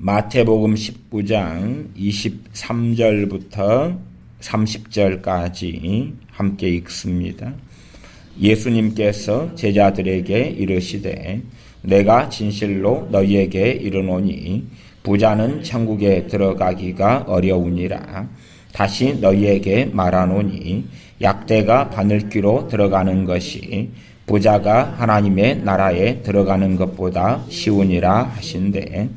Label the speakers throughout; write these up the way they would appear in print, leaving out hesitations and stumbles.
Speaker 1: 마태복음 19장 23절부터 30절까지 함께 읽습니다. 예수님께서 제자들에게 이르시되 내가 진실로 너희에게 이르노니 부자는 천국에 들어가기가 어려우니라. 다시 너희에게 말하노니 약대가 바늘귀로 들어가는 것이 부자가 하나님의 나라에 들어가는 것보다 쉬우니라 하신대.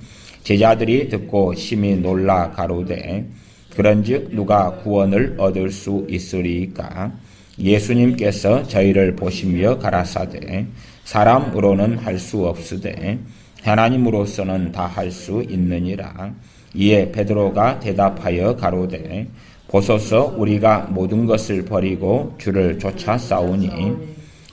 Speaker 1: 제자들이 듣고 심히 놀라 가로되 그런즉 누가 구원을 얻을 수 있으리까? 예수님께서 저희를 보시며 가라사대 사람으로는 할 수 없으되 하나님으로서는 다 할 수 있느니라. 이에 베드로가 대답하여 가로되 보소서 우리가 모든 것을 버리고 주를 쫓아 싸우니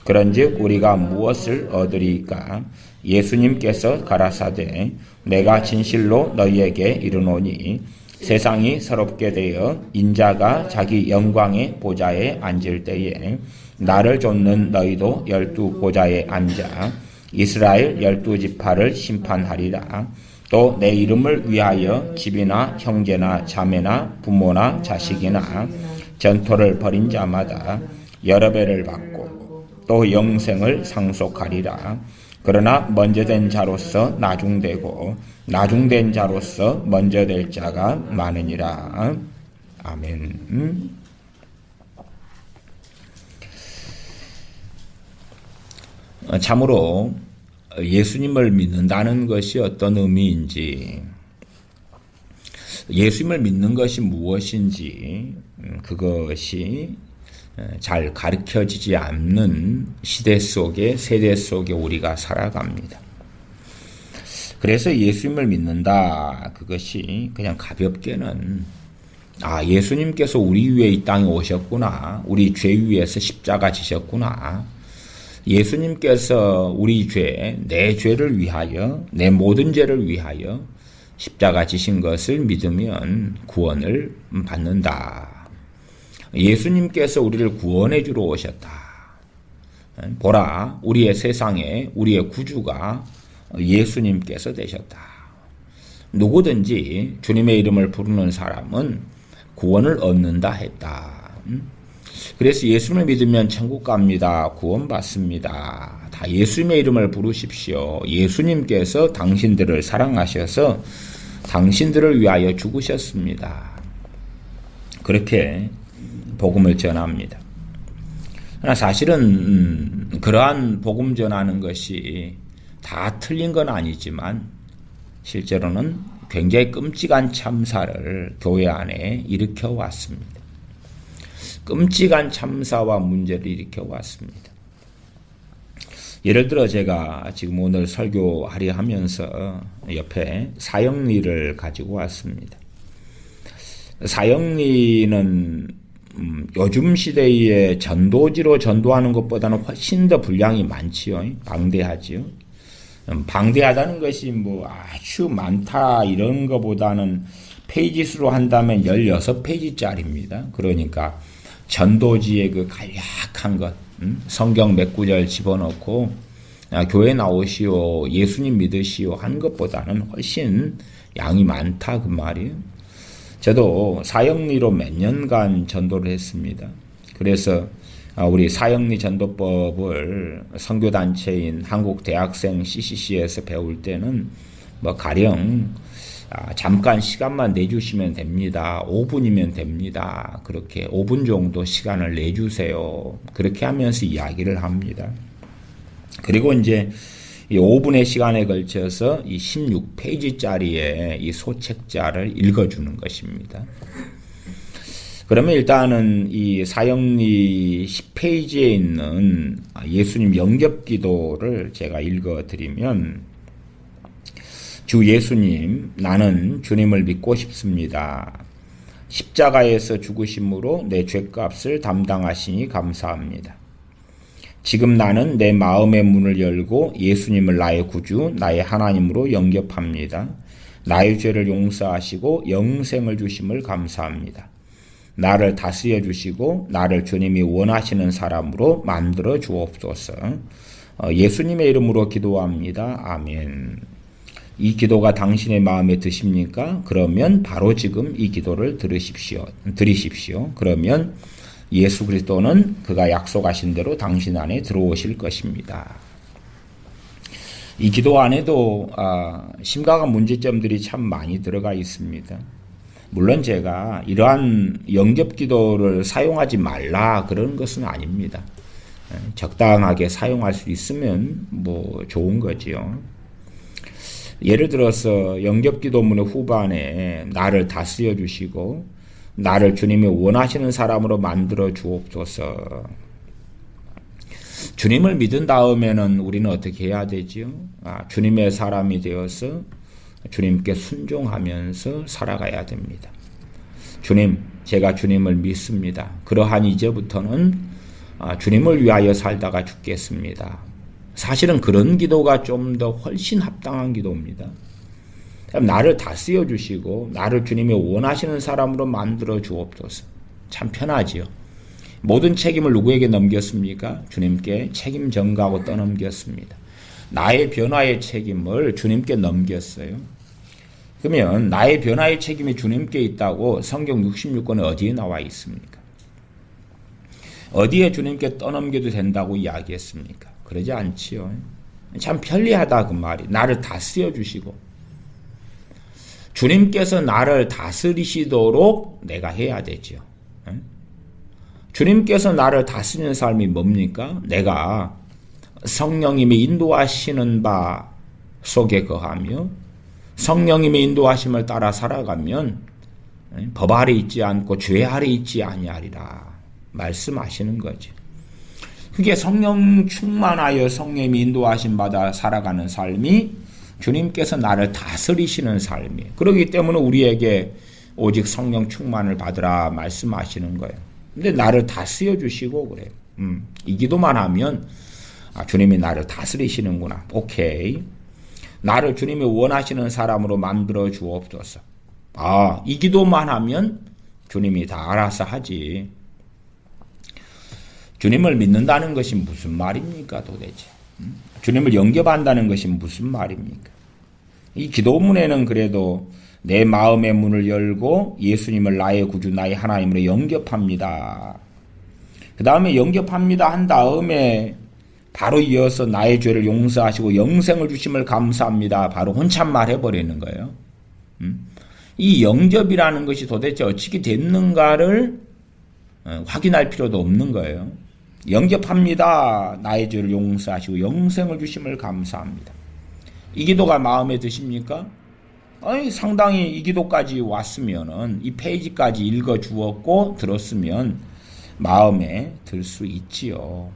Speaker 1: 그런즉 우리가 무엇을 얻으리까? 예수님께서 가라사대 내가 진실로 너희에게 이르노니 세상이 서럽게 되어 인자가 자기 영광의 보좌에 앉을 때에 나를 좇는 너희도 12 보좌에 앉아 이스라엘 12지파를 심판하리라. 또 내 이름을 위하여 집이나 형제나 자매나 부모나 자식이나 전토를 벌인 자마다 여러 배를 받고 또 영생을 상속하리라. 그러나 먼저 된 자로서 나중되고 나중된 자로서 먼저 될 자가 많으니라. 아멘. 참으로 예수님을 믿는다는 것이 어떤 의미인지, 예수님을 믿는 것이 무엇인지 그것이 잘 가르쳐지지 않는 시대 속에, 세대 속에 우리가 살아갑니다. 그래서 예수님을 믿는다, 그것이 그냥 가볍게는 예수님께서 우리 위에 이 땅에 오셨구나, 우리 죄 위에서 십자가 지셨구나, 예수님께서 우리 죄, 내 죄를 위하여, 내 모든 죄를 위하여 십자가 지신 것을 믿으면 구원을 받는다. 예수님께서 우리를 구원해 주러 오셨다. 보라, 우리의 세상에 우리의 구주가 예수님께서 되셨다. 누구든지 주님의 이름을 부르는 사람은 구원을 얻는다 했다. 그래서 예수님을 믿으면 천국 갑니다. 구원받습니다. 다 예수님의 이름을 부르십시오. 예수님께서 당신들을 사랑하셔서 당신들을 위하여 죽으셨습니다. 그렇게 복음을 전합니다. 그러나 사실은 그러한 복음 전하는 것이 다 틀린 건 아니지만 실제로는 굉장히 끔찍한 참사를 교회 안에 일으켜 왔습니다. 끔찍한 참사와 문제를 일으켜 왔습니다. 예를 들어 제가 지금 오늘 설교하려 하면서 옆에 사형리를 가지고 왔습니다. 사형리는 요즘 시대의 전도지로 전도하는 것보다는 훨씬 더 분량이 많지요. 방대하지요. 방대하다는 것이 아주 많다 이런 것보다는 페이지 수로 한다면 16페이지짜리입니다. 그러니까 전도지의 그 간략한 것, 성경 몇 구절 집어넣고 교회 나오시오, 예수님 믿으시오 한 것보다는 훨씬 양이 많다 그 말이에요. 저도 사형리로 몇 년간 전도를 했습니다. 그래서 우리 사형리 전도법을 선교단체인 한국대학생 CCC에서 배울 때는 가령 잠깐 시간만 내주시면 됩니다. 5분이면 됩니다. 그렇게 5분 정도 시간을 내주세요. 그렇게 하면서 이야기를 합니다. 그리고 이제 이 5분의 시간에 걸쳐서 이 16페이지짜리의 이 소책자를 읽어주는 것입니다. 그러면 일단은 이 사형리 10페이지에 있는 예수님 영접기도를 제가 읽어드리면, 주 예수님, 나는 주님을 믿고 싶습니다. 십자가에서 죽으심으로 내 죄값을 담당하시니 감사합니다. 지금 나는 내 마음의 문을 열고 예수님을 나의 구주, 나의 하나님으로 영접합니다. 나의 죄를 용서하시고 영생을 주심을 감사합니다. 나를 다스려 주시고 나를 주님이 원하시는 사람으로 만들어 주옵소서. 예수님의 이름으로 기도합니다. 아멘. 이 기도가 당신의 마음에 드십니까? 그러면 바로 지금 이 기도를 드리십시오. 그러면 예수 그리스도는 그가 약속하신 대로 당신 안에 들어오실 것입니다. 이 기도 안에도 심각한 문제점들이 참 많이 들어가 있습니다. 물론 제가 이러한 영접 기도를 사용하지 말라 그런 것은 아닙니다. 적당하게 사용할 수 있으면 뭐 좋은 거지요. 예를 들어서 영접 기도문의 후반에 나를 다스려 주시고 나를 주님이 원하시는 사람으로 만들어 주옵소서. 주님을 믿은 다음에는 우리는 어떻게 해야 되지요? 주님의 사람이 되어서 주님께 순종하면서 살아가야 됩니다. 주님, 제가 주님을 믿습니다. 그러한 이제부터는 주님을 위하여 살다가 죽겠습니다. 사실은 그런 기도가 좀 더 훨씬 합당한 기도입니다. 나를 다스려 주시고 나를 주님이 원하시는 사람으로 만들어 주옵소서. 참 편하지요. 모든 책임을 누구에게 넘겼습니까? 주님께 책임 전가하고 떠넘겼습니다. 나의 변화의 책임을 주님께 넘겼어요. 그러면 나의 변화의 책임이 주님께 있다고 성경 66권에 어디에 나와 있습니까? 어디에 주님께 떠넘겨도 된다고 이야기했습니까? 그러지 않지요. 참 편리하다 그 말이. 나를 다스려 주시고 주님께서 나를 다스리시도록 내가 해야 되죠. 주님께서 나를 다스리는 삶이 뭡니까? 내가 성령님이 인도하시는 바 속에 거하며 성령님의 인도하심을 따라 살아가면 법 아래 있지 않고 죄 아래 있지 아니하리라 말씀하시는 거죠. 그게 성령 충만하여 성령님이 인도하심 받아 살아가는 삶이 주님께서 나를 다스리시는 삶이에요. 그렇기 때문에 우리에게 오직 성령 충만을 받으라 말씀하시는 거예요. 근데 나를 다스려 주시고 그래요. 이 기도만 하면 주님이 나를 다스리시는구나. 오케이. 나를 주님이 원하시는 사람으로 만들어 주옵소서. 이 기도만 하면 주님이 다 알아서 하지. 주님을 믿는다는 것이 무슨 말입니까 도대체? 주님을 영접한다는 것이 무슨 말입니까? 이 기도문에는 그래도 내 마음의 문을 열고 예수님을 나의 구주 나의 하나님으로 영접합니다. 그 다음에 영접합니다 한 다음에 바로 이어서 나의 죄를 용서하시고 영생을 주심을 감사합니다. 바로 혼잣말 해버리는 거예요. 이 영접이라는 것이 도대체 어떻게 됐는가를 확인할 필요도 없는 거예요. 영접합니다. 나의 죄를 용서하시고 영생을 주심을 감사합니다. 이 기도가 마음에 드십니까? 상당히 이 기도까지 왔으면은 이 페이지까지 읽어 주었고 들었으면 마음에 들 수 있지요.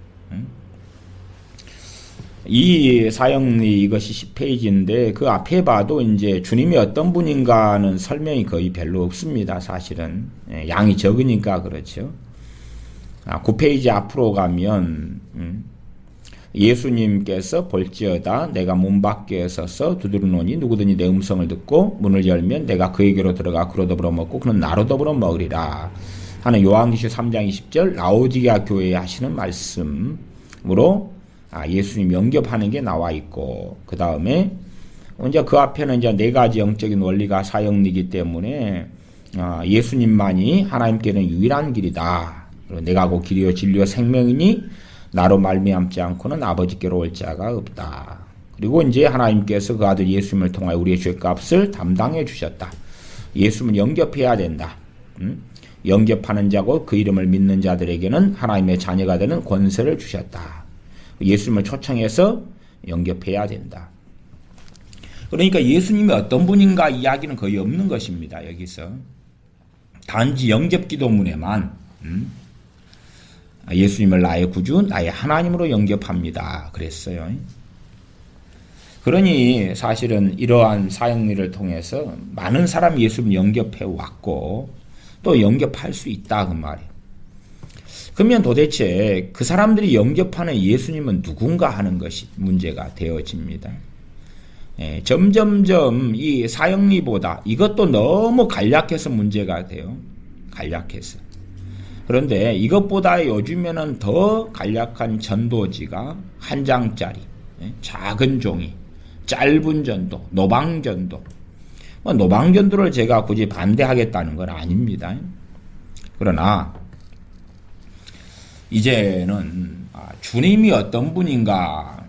Speaker 1: 이 사형리 이것이 10페이지인데 그 앞에 봐도 이제 주님이 어떤 분인가는 설명이 거의 별로 없습니다. 사실은 양이 적으니까 그렇죠. 9페이지 앞으로 가면 예수님께서 볼지어다 내가 문 밖에 서서 두드리노니 누구든지 내 음성을 듣고 문을 열면 내가 그에게로 들어가 그로 더불어 먹고 그는 나로 더불어 먹으리라 하는 요한계시록 3장 20절 라오디게아 교회에 하시는 말씀으로 예수님 영접하는 게 나와 있고 그 다음에 이제 그 앞에는 이제 네 가지 영적인 원리가 사형리이기 때문에 예수님만이 하나님께는 유일한 길이다. 내가 그 길이요 진리요 생명이니 나로 말미암지 않고는 아버지께로 올 자가 없다. 그리고 이제 하나님께서 그 아들 예수님을 통하여 우리의 죄값을 담당해 주셨다. 예수님을 영접해야 된다. 영접하는 자고 그 이름을 믿는 자들에게는 하나님의 자녀가 되는 권세를 주셨다. 예수님을 초청해서 영접해야 된다. 그러니까 예수님이 어떤 분인가 이야기는 거의 없는 것입니다. 여기서 단지 영접 기도문에만 예수님을 나의 구주, 나의 하나님으로 영접합니다. 그랬어요. 그러니 사실은 이러한 사형리를 통해서 많은 사람이 예수님 영접해 왔고 또 영접할 수 있다 그 말이에요. 그러면 도대체 그 사람들이 영접하는 예수님은 누군가 하는 것이 문제가 되어집니다. 점점점 이 사형리보다 이것도 너무 간략해서 문제가 돼요. 간략해서. 그런데 이것보다 요즘에는 더 간략한 전도지가 한 장짜리 작은 종이 짧은 전도, 노방전도. 노방전도를 제가 굳이 반대하겠다는 건 아닙니다. 그러나 이제는 주님이 어떤 분인가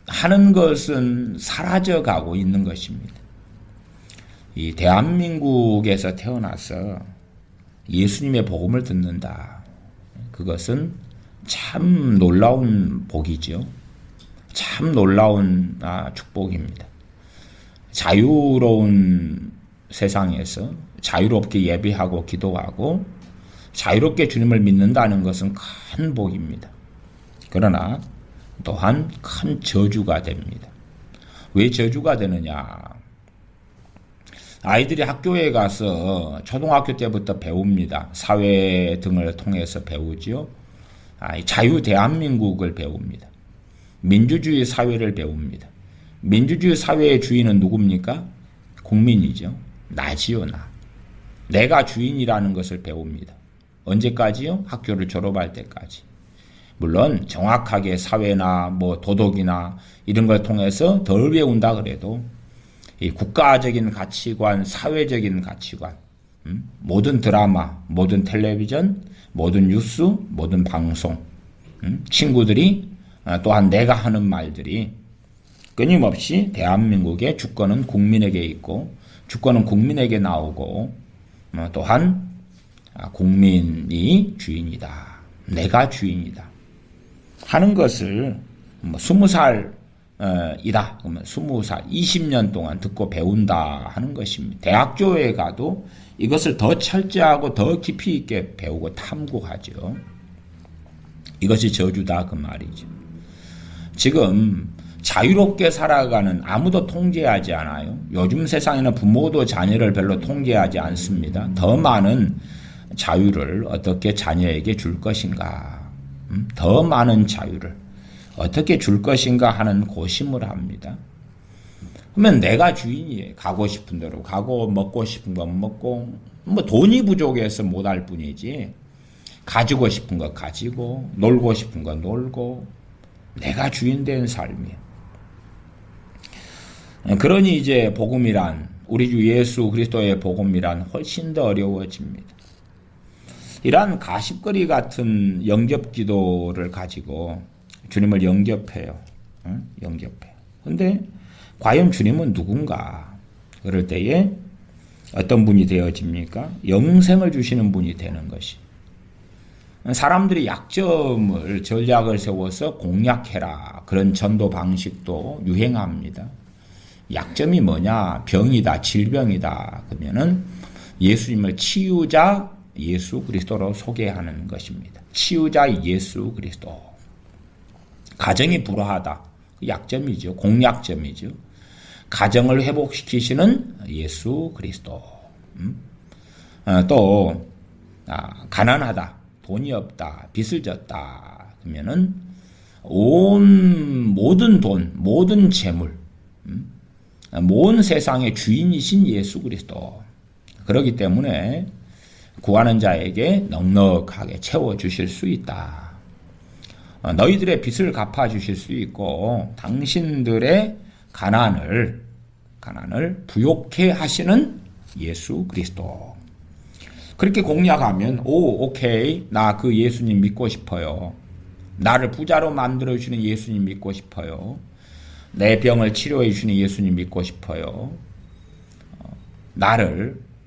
Speaker 1: 하는 것은 사라져가고 있는 것입니다. 이 대한민국에서 태어나서 예수님의 복음을 듣는다. 그것은 참 놀라운 복이죠. 참 놀라운 축복입니다. 자유로운 세상에서 자유롭게 예배하고 기도하고 자유롭게 주님을 믿는다는 것은 큰 복입니다. 그러나 또한 큰 저주가 됩니다. 왜 저주가 되느냐? 아이들이 학교에 가서 초등학교 때부터 배웁니다. 사회 등을 통해서 배우지요. 자유 대한민국을 배웁니다. 민주주의 사회를 배웁니다. 민주주의 사회의 주인은 누굽니까? 국민이죠. 나지요, 나. 내가 주인이라는 것을 배웁니다. 언제까지요? 학교를 졸업할 때까지. 물론 정확하게 사회나 도덕이나 이런 걸 통해서 덜 배운다 그래도 이 국가적인 가치관, 사회적인 가치관, 모든 드라마, 모든 텔레비전, 모든 뉴스, 모든 방송, 친구들이 또한 내가 하는 말들이 끊임없이 대한민국의 주권은 국민에게 있고 주권은 국민에게 나오고 또한 국민이 주인이다. 내가 주인이다. 하는 것을 20살 이다. 그러면 20살, 20년 동안 듣고 배운다 하는 것입니다. 대학교에 가도 이것을 더 철저하고 더 깊이 있게 배우고 탐구하죠. 이것이 저주다 그 말이죠. 지금 자유롭게 살아가는 아무도 통제하지 않아요. 요즘 세상에는 부모도 자녀를 별로 통제하지 않습니다. 더 많은 자유를 어떻게 자녀에게 줄 것인가, 더 많은 자유를 어떻게 줄 것인가 하는 고심을 합니다. 그러면 내가 주인이에요. 가고 싶은 대로 가고 먹고 싶은 건 먹고 돈이 부족해서 못할 뿐이지 가지고 싶은 거 가지고 놀고 싶은 거 놀고 내가 주인 된 삶이에요. 그러니 이제 복음이란 우리 주 예수 그리스도의 복음이란 훨씬 더 어려워집니다. 이러한 가십거리 같은 영접 기도를 가지고 주님을 영접해요. 영접해요. 근데 과연 주님은 누군가? 그럴 때에 어떤 분이 되어집니까? 영생을 주시는 분이 되는 것이. 사람들이 약점을 전략을 세워서 공략해라. 그런 전도 방식도 유행합니다. 약점이 뭐냐? 병이다, 질병이다. 그러면은 예수님을 치유자 예수 그리스도로 소개하는 것입니다. 치유자 예수 그리스도. 가정이 불화하다. 약점이죠. 공약점이죠. 가정을 회복시키시는 예수 그리스도. 또 가난하다. 돈이 없다. 빚을 졌다. 그러면은 모든 돈, 모든 재물, 모든 세상의 주인이신 예수 그리스도. 그렇기 때문에 구하는 자에게 넉넉하게 채워주실 수 있다. 너희들의 빚을 갚아주실 수 있고 당신들의 가난을 부욕해 하시는 예수 그리스도. 그렇게 공략하면 오케이 나 그 예수님 믿고 싶어요. 나를 부자로 만들어주시는 예수님 믿고 싶어요. 내 병을 치료해 주시는 예수님 믿고 싶어요.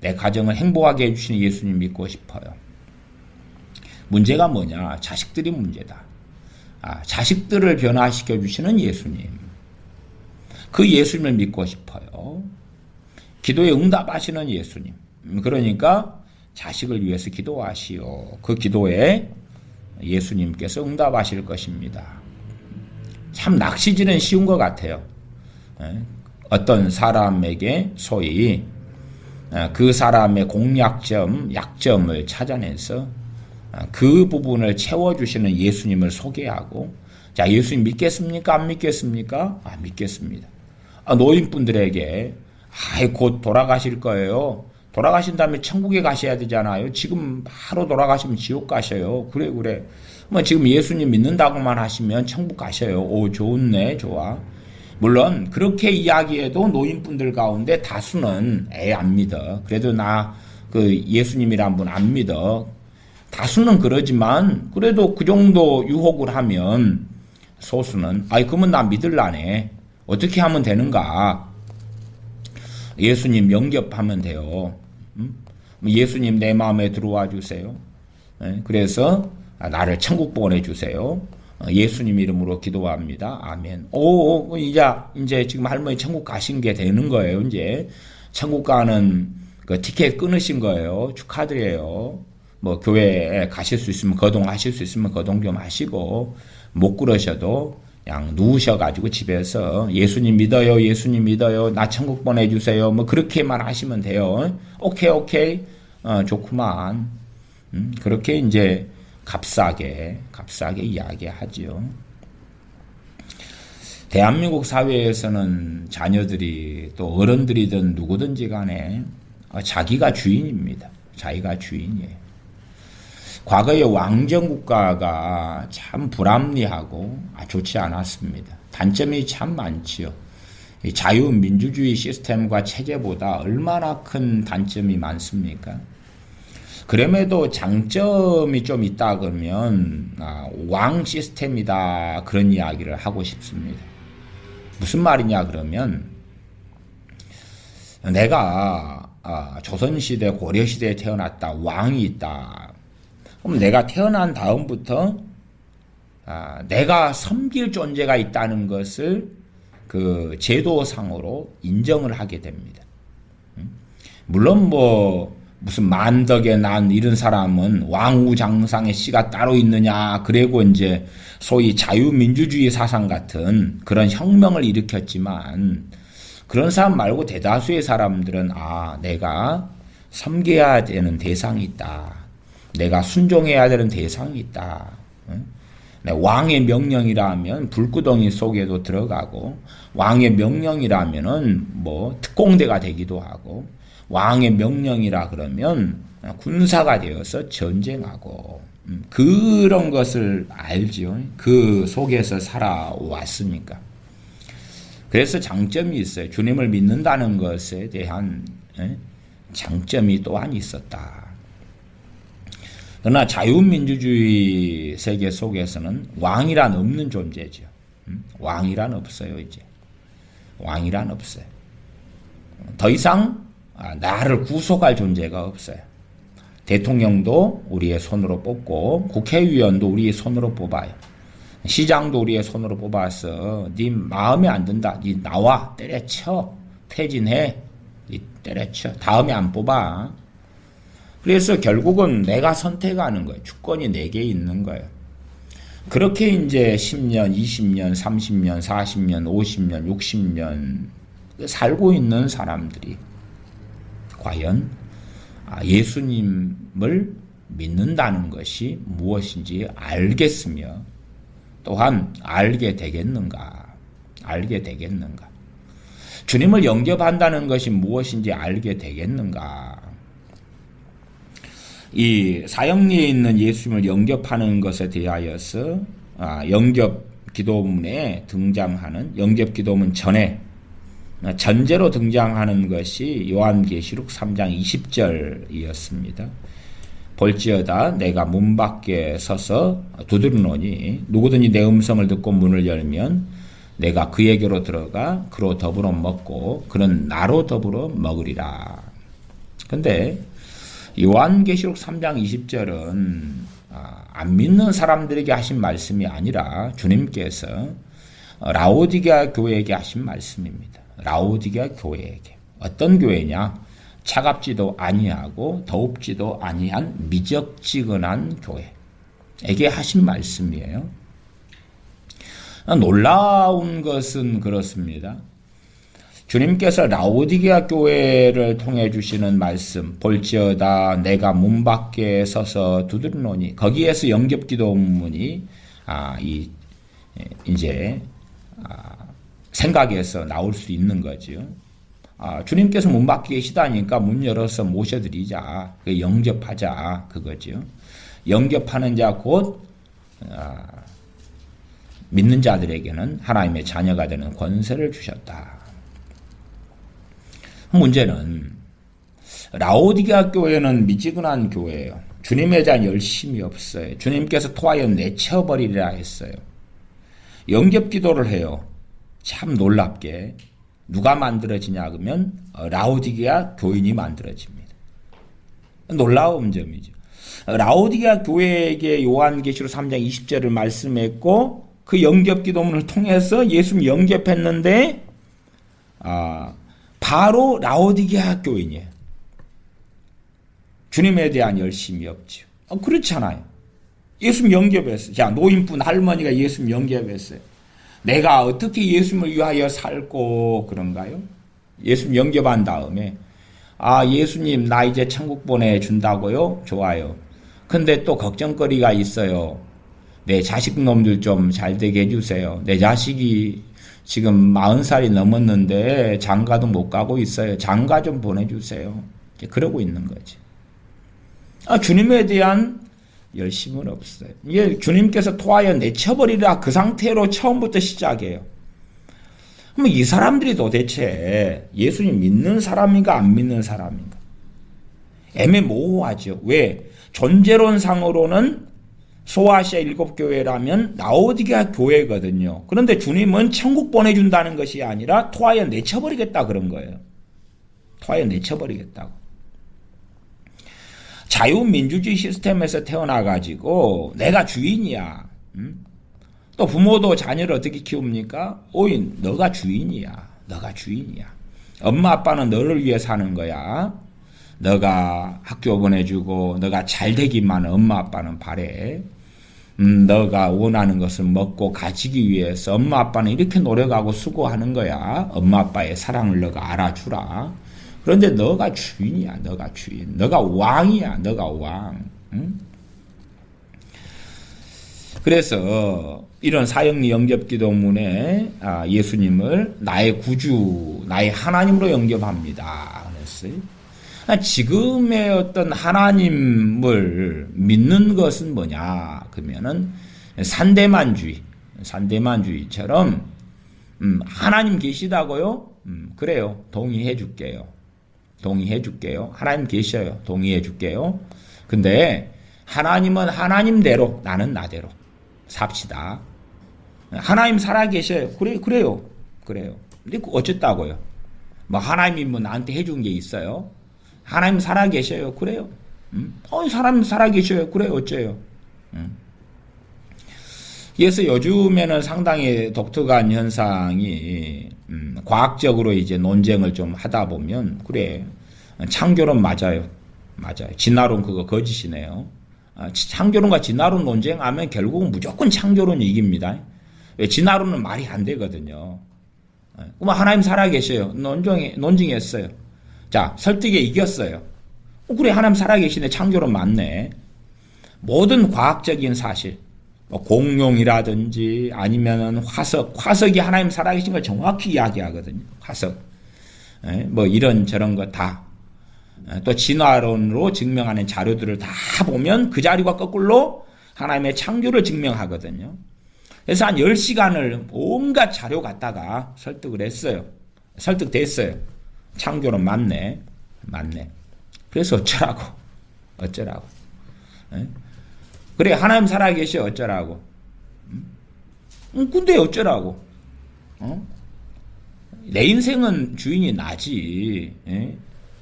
Speaker 1: 내 가정을 행복하게 해주시는 예수님 믿고 싶어요. 문제가 뭐냐? 자식들이 문제다. 자식들을 변화시켜 주시는 예수님. 그 예수님을 믿고 싶어요. 기도에 응답하시는 예수님. 그러니까 자식을 위해서 기도하시오. 그 기도에 예수님께서 응답하실 것입니다. 참 낚시질은 쉬운 것 같아요. 어떤 사람에게 소위 그 사람의 공약점, 약점을 찾아내서 그 부분을 채워주시는 예수님을 소개하고, 자, 예수님 믿겠습니까? 안 믿겠습니까? 믿겠습니다. 노인분들에게, 곧 돌아가실 거예요. 돌아가신 다음에 천국에 가셔야 되잖아요. 지금 바로 돌아가시면 지옥 가셔요. 그래. 지금 예수님 믿는다고만 하시면 천국 가셔요. 좋네, 좋아. 물론 그렇게 이야기해도 노인분들 가운데 다수는 안 믿어. 그래도 나 그 예수님이란 분 안 믿어. 다수는 그러지만 그래도 그 정도 유혹을 하면 소수는 그러면 나 믿을라네. 어떻게 하면 되는가? 예수님 영접하면 돼요. 예수님 내 마음에 들어와 주세요. 그래서 나를 천국 보내주세요. 예수님 이름으로 기도합니다. 아멘. 이제 지금 할머니 천국 가신 게 되는 거예요. 이제 천국 가는 그 티켓 끊으신 거예요. 축하드려요. 뭐 교회에 가실 수 있으면 거동하실 수 있으면 거동 좀 하시고, 못 그러셔도 그냥 누우셔가지고 집에서 예수님 믿어요, 예수님 믿어요, 나 천국 보내주세요, 뭐 그렇게만 하시면 돼요. 오케이, 좋구만. 그렇게 이제 값싸게 이야기하지요. 대한민국 사회에서는 자녀들이 또 어른들이든 누구든지 간에 자기가 주인입니다. 자기가 주인이에요. 과거의 왕정국가가 참 불합리하고 좋지 않았습니다. 단점이 참 많지요. 자유민주주의 시스템과 체제보다 얼마나 큰 단점이 많습니까? 그럼에도 장점이 좀 있다 그러면 왕 시스템이다, 그런 이야기를 하고 싶습니다. 무슨 말이냐 그러면, 내가 조선시대 고려시대에 태어났다, 왕이 있다. 그럼 내가 태어난 다음부터 내가 섬길 존재가 있다는 것을 그 제도상으로 인정을 하게 됩니다. 물론 무슨 만덕에 난 이런 사람은 왕우장상의 씨가 따로 있느냐, 그리고 이제 소위 자유민주주의 사상 같은 그런 혁명을 일으켰지만, 그런 사람 말고 대다수의 사람들은 내가 섬겨야 되는 대상이 있다, 내가 순종해야 되는 대상이 있다, 왕의 명령이라면 불구덩이 속에도 들어가고, 왕의 명령이라면은 특공대가 되기도 하고, 왕의 명령이라 그러면 군사가 되어서 전쟁하고, 그런 것을 알지요. 그 속에서 살아왔으니까. 그래서 장점이 있어요. 주님을 믿는다는 것에 대한 장점이 또한 있었다. 그러나 자유민주주의 세계 속에서는 왕이란 없는 존재죠. 왕이란 없어요. 이제 왕이란 없어요. 더 이상 나를 구속할 존재가 없어요. 대통령도 우리의 손으로 뽑고, 국회의원도 우리의 손으로 뽑아요. 시장도 우리의 손으로 뽑아서 네 마음에 안 든다, 네 나와, 때려쳐, 퇴진해, 때려쳐, 다음에 안 뽑아. 그래서 결국은 내가 선택하는 거예요. 주권이 내게 있는 거예요. 그렇게 이제 10년, 20년, 30년, 40년, 50년, 60년 살고 있는 사람들이 과연 예수님을 믿는다는 것이 무엇인지 알겠으며, 또한 알게 되겠는가? 주님을 영접한다는 것이 무엇인지 알게 되겠는가? 이 사형리에 있는 예수님을 영접하는 것에 대하여서 영접 기도문에 등장하는, 영접 기도문 전에 전제로 등장하는 것이 요한계시록 3장 20절이었습니다. 볼지어다 내가 문 밖에 서서 두드리노니 누구든지 내 음성을 듣고 문을 열면 내가 그에게로 들어가 그로 더불어 먹고 그는 나로 더불어 먹으리라. 근데 요한계시록 3장 20절은 안 믿는 사람들에게 하신 말씀이 아니라 주님께서 라오디게아 교회에게 하신 말씀입니다. 라오디게아 교회에게. 어떤 교회냐? 차갑지도 아니하고 더웁지도 아니한 미적지근한 교회에게 하신 말씀이에요. 놀라운 것은 그렇습니다. 주님께서 라오디게아 교회를 통해 주시는 말씀, 볼지어다 내가 문 밖에 서서 두드리노니, 거기에서 영접 기도문이 이제 생각에서 나올 수 있는 거죠. 주님께서 문 밖에 계시다니까 문 열어서 모셔드리자, 영접하자, 그거죠. 영접하는 자 곧 믿는 자들에게는 하나님의 자녀가 되는 권세를 주셨다. 문제는 라오디게아 교회는 미지근한 교회예요. 주님에 대한 열심이 없어요. 주님께서 토하여 내쳐버리리라 했어요. 영접기도를 해요. 참 놀랍게. 누가 만들어지냐 그러면 라오디게아 교인이 만들어집니다. 놀라운 점이죠. 라오디게아 교회에게 요한계시록 3장 20절을 말씀했고 그 영접기도문을 통해서 예수님 영접했는데 바로 라오디게아 교인이에요. 주님에 대한 열심이 없죠. 그렇잖아요. 예수님 영접했어요. 자, 노인분 할머니가 예수님 영접했어요. 내가 어떻게 예수님을 위하여 살고 그런가요? 예수님 영접한 다음에 예수님 나 이제 천국 보내준다고요? 좋아요. 근데 또 걱정거리가 있어요. 내 자식 놈들 좀 잘 되게 해주세요. 내 자식이 지금 40살이 넘었는데 장가도 못 가고 있어요. 장가 좀 보내주세요. 그러고 있는 거지. 주님에 대한 열심은 없어요. 이게 주님께서 토하여 내쳐버리라 그 상태로 처음부터 시작해요. 그럼 이 사람들이 도대체 예수님 믿는 사람인가 안 믿는 사람인가? 애매모호하죠. 왜? 존재론상으로는 소아시아 7교회라면 라오디게아 교회거든요. 그런데 주님은 천국 보내준다는 것이 아니라 토하여 내쳐버리겠다 그런 거예요. 토하여 내쳐버리겠다고. 자유민주주의 시스템에서 태어나가지고 내가 주인이야. 또 부모도 자녀를 어떻게 키웁니까? 오인 너가 주인이야. 너가 주인이야. 엄마 아빠는 너를 위해 사는 거야. 너가 학교 보내주고 너가 잘 되기만 엄마 아빠는 바래. 너가 원하는 것을 먹고 가지기 위해서 엄마 아빠는 이렇게 노력하고 수고하는 거야. 엄마 아빠의 사랑을 너가 알아주라. 그런데 너가 주인이야. 너가 주인. 너가 왕이야. 너가 왕. 응? 그래서 이런 사형리 영접기도문에 예수님을 나의 구주, 나의 하나님으로 영접합니다. 그랬어요. 지금의 어떤 하나님을 믿는 것은 뭐냐? 그러면은 산대만주의처럼 하나님 계시다고요? 그래요. 동의해 줄게요. 하나님 계셔요. 동의해 줄게요. 근데 하나님은 하나님대로 나는 나대로 삽시다. 하나님 살아계셔요. 그래요. 근데 어쨌다고요? 뭐 하나님이 뭐 나한테 해준 게 있어요? 하나님 살아계셔요. 그래요. 사람 살아계셔요. 그래요. 어째요? 그래서 요즘에는 상당히 독특한 현상이 과학적으로 이제 논쟁을 좀 하다 보면 그래 창조론 맞아요. 진화론 그거 거짓이네요. 창조론과 진화론 논쟁하면 결국은 무조건 창조론이 이깁니다. 왜? 진화론은 말이 안 되거든요. 그럼 하나님 살아계셔요. 논증했어요. 자, 설득에 이겼어요. 그래 하나님 살아계시네. 창조론 맞네. 모든 과학적인 사실 공룡이라든지 아니면은 화석이 하나님 살아계신 걸 정확히 이야기하거든요. 화석. 뭐 이런 저런 거 다. 또 진화론으로 증명하는 자료들을 다 보면 그 자료가 거꾸로 하나님의 창조를 증명하거든요. 그래서 한 10시간을 온갖 자료 갖다가 설득됐어요. 창조론 맞네. 그래서 어쩌라고. 그래 하나님 살아계셔 어쩌라고. 근데 어쩌라고. 내 인생은 주인이 나지.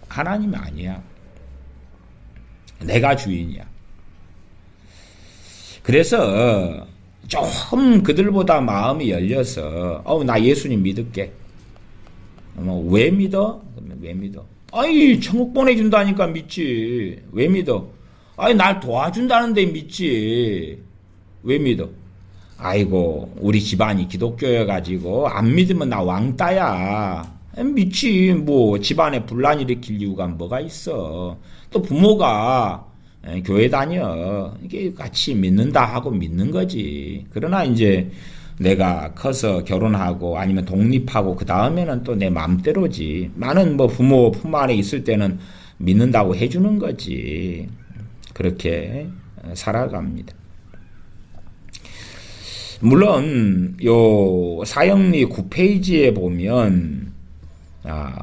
Speaker 1: 하나님이 아니야. 내가 주인이야. 그래서 좀 그들보다 마음이 열려서 나 예수님 믿을게. 왜 믿어? 왜 믿어? 천국 보내준다니까 믿지. 왜 믿어? 날 도와준다는데 믿지. 왜 믿어? 아이고 우리 집안이 기독교여가지고 안 믿으면 나 왕따야. 믿지. 뭐 집안에 분란 일으킬 이유가 뭐가 있어. 또 부모가 교회 다녀. 이게 같이 믿는다 하고 믿는 거지. 그러나 이제 내가 커서 결혼하고 아니면 독립하고 그 다음에는 또 내 마음대로지. 나는 뭐 부모 품 안에 있을 때는 믿는다고 해주는 거지. 그렇게 살아갑니다. 물론 요 사형리 9페이지에 보면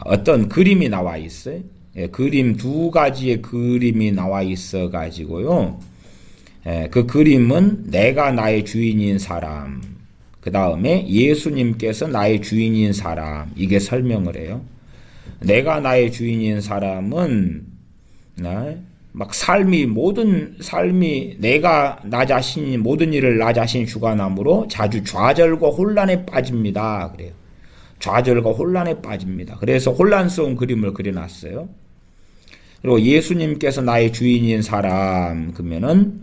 Speaker 1: 어떤 그림이 나와 있어요. 예, 그림 두 가지의 그림이 나와 있어 가지고요. 예, 그 그림은 내가 나의 주인인 사람, 그 다음에 예수님께서 나의 주인인 사람, 이게 설명을 해요. 내가 나의 주인인 사람은 막 모든 삶이 내가 나 자신이 모든 일을 나 자신이 주관함으로 자주 좌절과 혼란에 빠집니다. 그래요. 좌절과 혼란에 빠집니다. 그래서 혼란스러운 그림을 그려놨어요. 그리고 예수님께서 나의 주인인 사람, 그러면은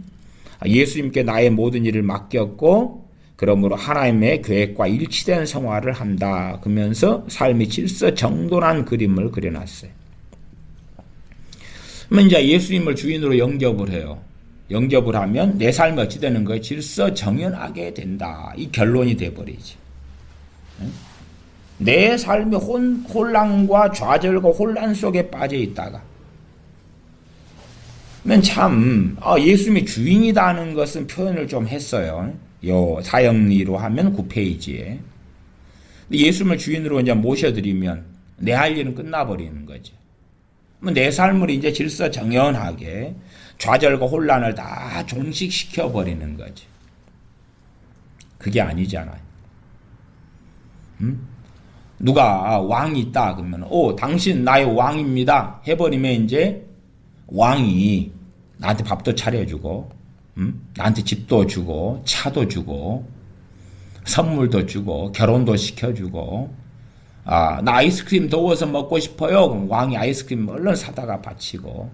Speaker 1: 예수님께 나의 모든 일을 맡겼고, 그러므로 하나님의 계획과 일치된 생활을 한다. 그러면서 삶이 질서정돈한 그림을 그려놨어요. 그러면 이제 예수님을 주인으로 영접을 해요. 영접을 하면 내 삶이 어찌 되는 거예요? 질서정연하게 된다. 이 결론이 돼버리지. 내 삶이 혼란과 좌절과 혼란 속에 빠져 있다가 참 예수님이 주인이다는 것은 표현을 좀 했어요. 요 사형리로 하면 9페이지에 예수님을 주인으로 이제 모셔드리면 내 할 일은 끝나버리는 거죠. 내 삶을 이제 질서정연하게 좌절과 혼란을 다 종식시켜 버리는 거죠. 그게 아니잖아요. 누가 왕이 있다 그러면 당신 나의 왕입니다 해버리면 이제 왕이 나한테 밥도 차려주고 나한테 집도 주고 차도 주고 선물도 주고 결혼도 시켜주고 나 아이스크림 더워서 먹고 싶어요. 그럼 왕이 아이스크림 얼른 사다가 바치고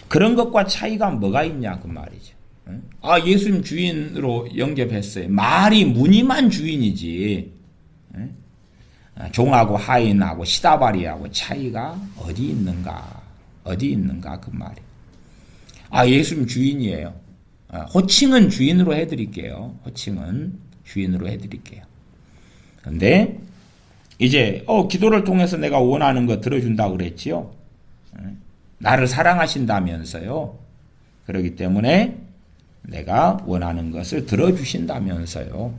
Speaker 1: 그런 것과 차이가 뭐가 있냐 그 말이죠. 예수님 주인으로 영접했어요. 말이 무늬만 주인이지 종하고 하인하고 시다바리하고 차이가 어디 있는가 그 말이에요. 예수님 주인이에요. 호칭은 주인으로 해드릴게요. 근데 이제 기도를 통해서 내가 원하는 거 들어준다고 그랬지요. 나를 사랑하신다면서요. 그렇기 때문에 내가 원하는 것을 들어주신다면서요.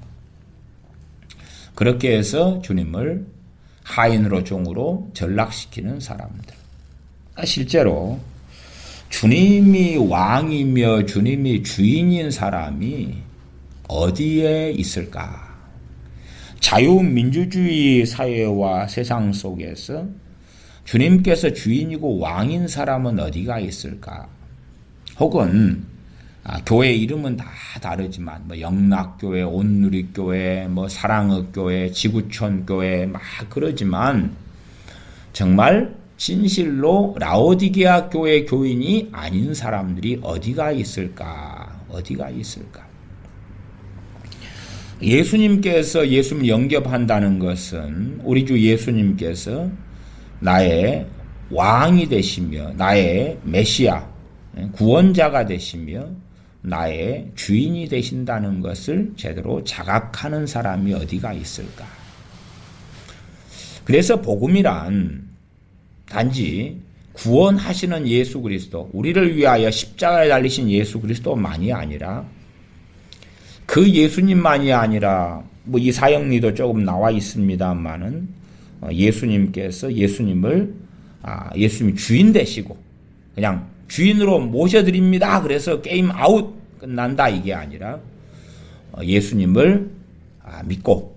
Speaker 1: 그렇게 해서 주님을 하인으로 종으로 전락시키는 사람들. 실제로 주님이 왕이며 주님이 주인인 사람이 어디에 있을까? 자유민주주의 사회와 세상 속에서 주님께서 주인이고 왕인 사람은 어디가 있을까? 혹은 교회 이름은 다 다르지만 영락교회, 온누리교회, 사랑의교회, 지구촌교회 막 그러지만 정말 진실로 라오디게아 교회 교인이 아닌 사람들이 어디가 있을까? 예수님께서 예수님 영접한다는 것은 우리 주 예수님께서 나의 왕이 되시며 나의 메시아, 구원자가 되시며 나의 주인이 되신다는 것을 제대로 자각하는 사람이 어디가 있을까? 그래서 복음이란 단지 구원하시는 예수 그리스도, 우리를 위하여 십자가에 달리신 예수 그리스도만이 아니라 그 예수님만이 아니라 이 사형리도 조금 나와 있습니다만은 예수님께서 예수님이 주인 되시고 그냥 주인으로 모셔드립니다. 그래서 게임 아웃 끝난다 이게 아니라 예수님을 믿고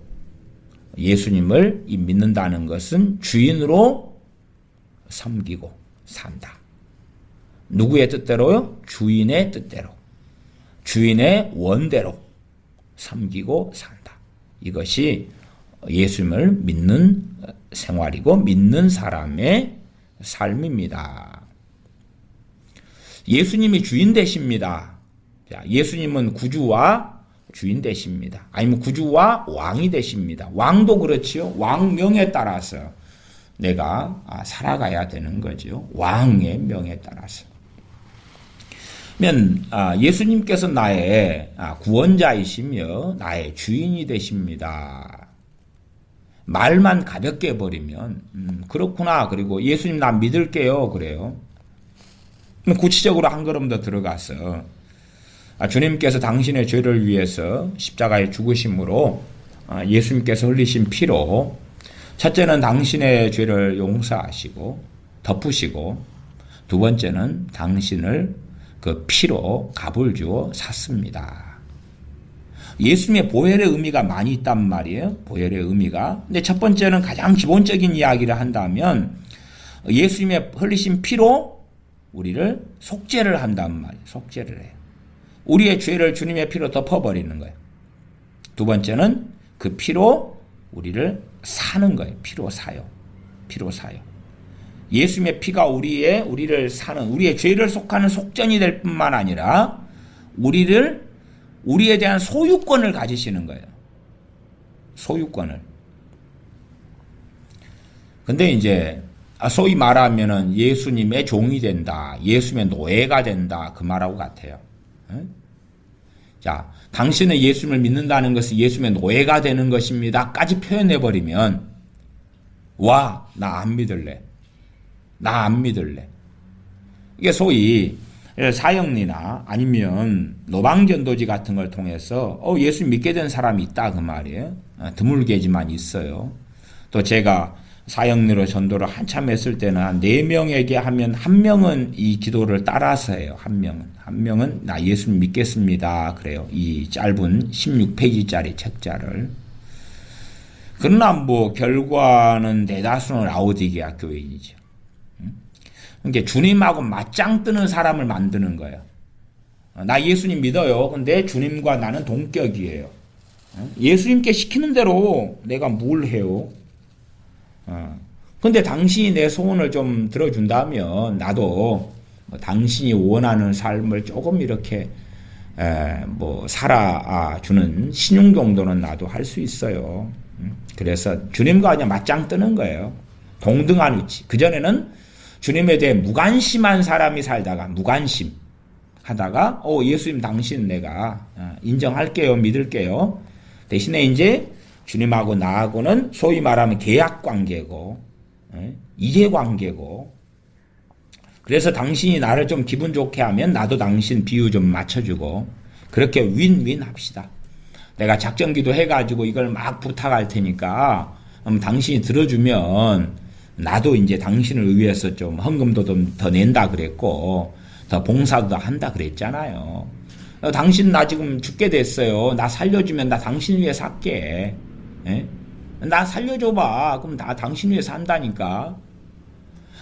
Speaker 1: 예수님을 믿는다는 것은 주인으로 섬기고 산다. 누구의 뜻대로요? 주인의 뜻대로. 주인의 원대로 섬기고 산다. 이것이 예수님을 믿는 생활이고 믿는 사람의 삶입니다. 예수님이 주인 되십니다. 예수님은 구주와 주인 되십니다. 아니면 구주와 왕이 되십니다. 왕도 그렇지요. 왕명에 따라서 내가 살아가야 되는 거죠. 왕의 명에 따라서. 예수님께서 나의 구원자이시며 나의 주인이 되십니다. 말만 가볍게 해버리면 그렇구나. 그리고 예수님 나 믿을게요. 그래요. 구체적으로 한 걸음 더 들어가서 주님께서 당신의 죄를 위해서 십자가에 죽으심으로 예수님께서 흘리신 피로 첫째는 당신의 죄를 용서하시고 덮으시고 두 번째는 당신을 그 피로 값을 주어 샀습니다. 예수님의 보혈의 의미가 많이 있단 말이에요. 보혈의 의미가. 근데 첫 번째는 가장 기본적인 이야기를 한다면 예수님의 흘리신 피로 우리를 속죄를 한단 말이에요. 속죄를 해요. 우리의 죄를 주님의 피로 덮어버리는 거예요. 두 번째는 그 피로 우리를 사는 거예요. 피로 사요. 피로 사요. 예수님의 피가 우리를 사는, 우리의 죄를 속하는 속전이 될 뿐만 아니라 우리에 대한 소유권을 가지시는 거예요. 소유권을. 근데 이제 소위 말하면은 예수님의 종이 된다. 예수님의 노예가 된다. 그 말하고 같아요. 자, 당신은 예수님을 믿는다는 것은 예수님의 노예가 되는 것입니다. 까지 표현해버리면 와, 나 안 믿을래. 나 안 믿을래. 이게 소위 사형리나 아니면 노방전도지 같은 걸 통해서 예수 믿게 된 사람이 있다 그 말이에요. 드물게지만 있어요. 또 제가 사형리로 전도를 한참 했을 때는 한 4명에게 하면 1명은 이 기도를 따라서 해요. 1명은 나 예수 믿겠습니다. 그래요. 이 짧은 16페이지짜리 책자를. 그러나 뭐 결과는 대다수는 라오디게아 교인이죠. 그러니까 주님하고 맞짱 뜨는 사람을 만드는 거예요. 나 예수님 믿어요. 근데 주님과 나는 동격이에요. 예수님께 시키는 대로 내가 뭘 해요? 근데 당신이 내 소원을 좀 들어준다면 나도 당신이 원하는 삶을 조금 이렇게 살아주는 신용 정도는 나도 할 수 있어요. 그래서 주님과 그냥 맞짱 뜨는 거예요. 동등한 위치. 그전에는 주님에 대해 무관심한 사람이 살다가 무관심 하다가 예수님 당신 내가 인정할게요. 믿을게요. 대신에 이제 주님하고 나하고는 소위 말하면 계약 관계고 이해 관계고 그래서 당신이 나를 좀 기분 좋게 하면 나도 당신 비유 좀 맞춰주고 그렇게 윈윈 합시다. 내가 작전기도 해가지고 이걸 막 부탁할 테니까 당신이 들어주면 나도 이제 당신을 위해서 좀 헌금도 좀 더 낸다 그랬고 더 봉사도 한다 그랬잖아요. 당신 나 지금 죽게 됐어요. 나 살려주면 나 당신 위해 살게. 나 살려줘봐. 그럼 나 당신 위해 산다니까.